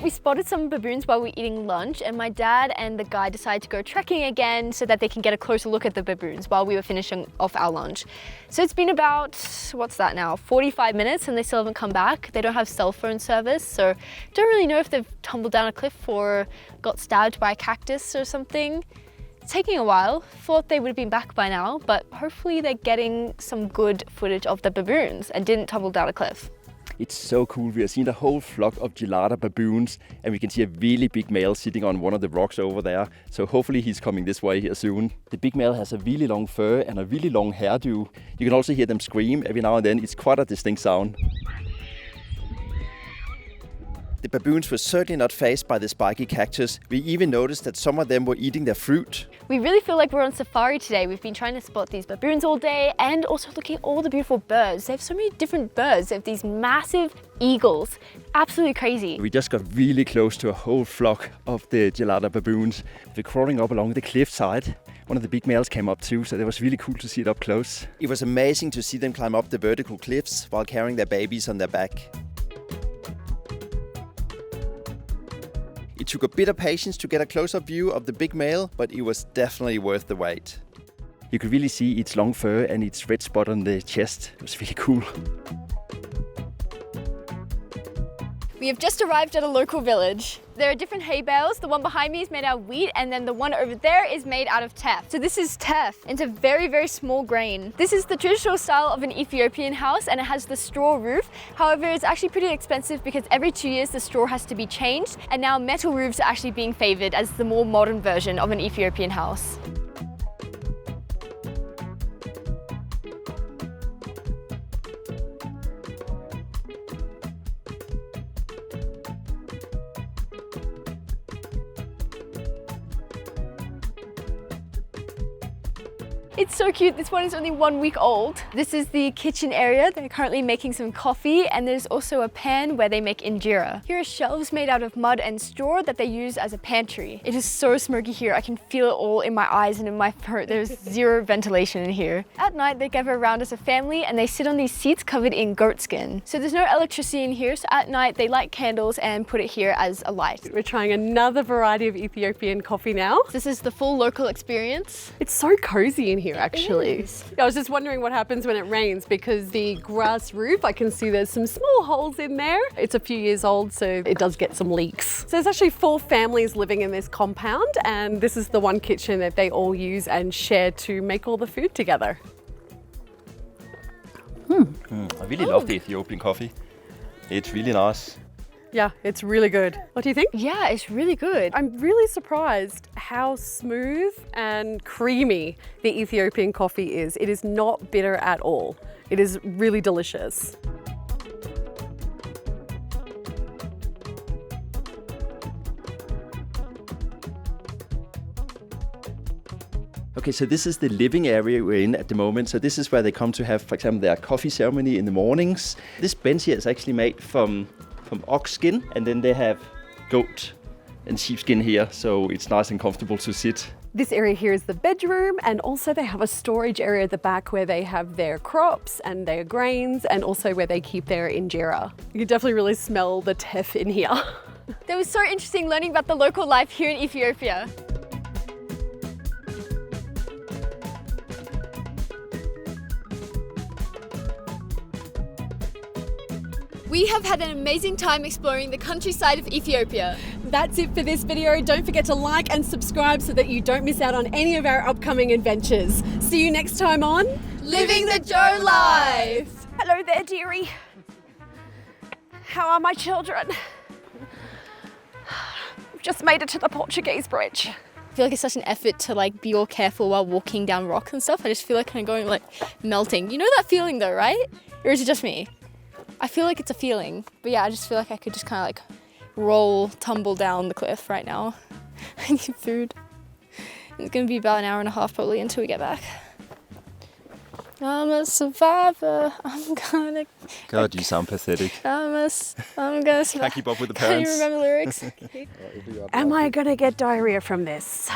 We spotted some baboons while we were eating lunch and my dad and the guy decided to go trekking again so that they can get a closer look at the baboons while we were finishing off our lunch. So it's been about, what's that now, 45 minutes and they still haven't come back. They don't have cell phone service, so don't really know if they've tumbled down a cliff or got stabbed by a cactus or something. It's taking a while. Thought they would have been back by now, but hopefully they're getting some good footage of the baboons and didn't tumble down a cliff. It's so cool. We are seeing a whole flock of gelada baboons and we can see a really big male sitting on one of the rocks over there. So hopefully he's coming this way here soon. The big male has a really long fur and a really long hairdo. You can also hear them scream every now and then. It's quite a distinct sound. The baboons were certainly not fazed by the spiky cactus. We even noticed that some of them were eating their fruit. We really feel like we're on safari today. We've been trying to spot these baboons all day and also looking at all the beautiful birds. They have so many different birds. They have these massive eagles. Absolutely crazy. We just got really close to a whole flock of the gelada baboons. They're crawling up along the cliffside. One of the big males came up too, so it was really cool to see it up close. It was amazing to see them climb up the vertical cliffs while carrying their babies on their back. It took a bit of patience to get a close-up view of the big male, but it was definitely worth the wait. You could really see its long fur and its red spot on the chest. It was really cool. We have just arrived at a local village. There are different hay bales. The one behind me is made out of wheat, and then the one over there is made out of teff. So this is teff. It's a very, very small grain. This is the traditional style of an Ethiopian house, and it has the straw roof. However, it's actually pretty expensive because every 2 years the straw has to be changed, and now metal roofs are actually being favored as the more modern version of an Ethiopian house. It's so cute. This one is only 1 week old. This is the kitchen area. They're currently making some coffee, and there's also a pan where they make injera. Here are shelves made out of mud and straw that they use as a pantry. It is so smoky here. I can feel it all in my eyes and in my throat. There's zero ventilation in here. At night, they gather around as a family and they sit on these seats covered in goat skin. So there's no electricity in here, so at night they light candles and put it here as a light. We're trying another variety of Ethiopian coffee now. This is the full local experience. It's so cozy in here, actually. I was just wondering what happens when it rains, because the grass roof, I can see there's some small holes in there. It's a few years old, so it does get some leaks. So there's actually 4 families living in this compound, and this is the one kitchen that they all use and share to make all the food together. I really love the Ethiopian coffee. It's really nice. Yeah, it's really good. What do you think? Yeah, it's really good. I'm really surprised how smooth and creamy the Ethiopian coffee is. It is not bitter at all. It is really delicious. Okay, so this is the living area we're in at the moment. So this is where they come to have, for example, their coffee ceremony in the mornings. This bench here is actually made from ox skin, and then they have goat and sheepskin here, so it's nice and comfortable to sit. This area here is the bedroom, and also they have a storage area at the back where they have their crops and their grains, and also where they keep their injera. You can definitely really smell the teff in here. That was so interesting learning about the local life here in Ethiopia. We have had an amazing time exploring the countryside of Ethiopia. That's it for this video. Don't forget to like and subscribe so that you don't miss out on any of our upcoming adventures. See you next time on Living the Joe Life. Hello there, dearie. How are my children? We've just made it to the Portuguese Bridge. I feel like it's such an effort to be all careful while walking down rocks and stuff. I just feel like kind of going melting. You know that feeling though, right? Or is it just me? I feel like it's a feeling, but yeah, I just feel like I could just kind of tumble down the cliff right now. I need food. It's gonna be about an hour and a half probably until we get back. I'm a survivor. I'm gonna. God, you sound pathetic. I'm gonna survive. Can't keep up with the Can parents. you remember lyrics? Am I gonna get diarrhea from this?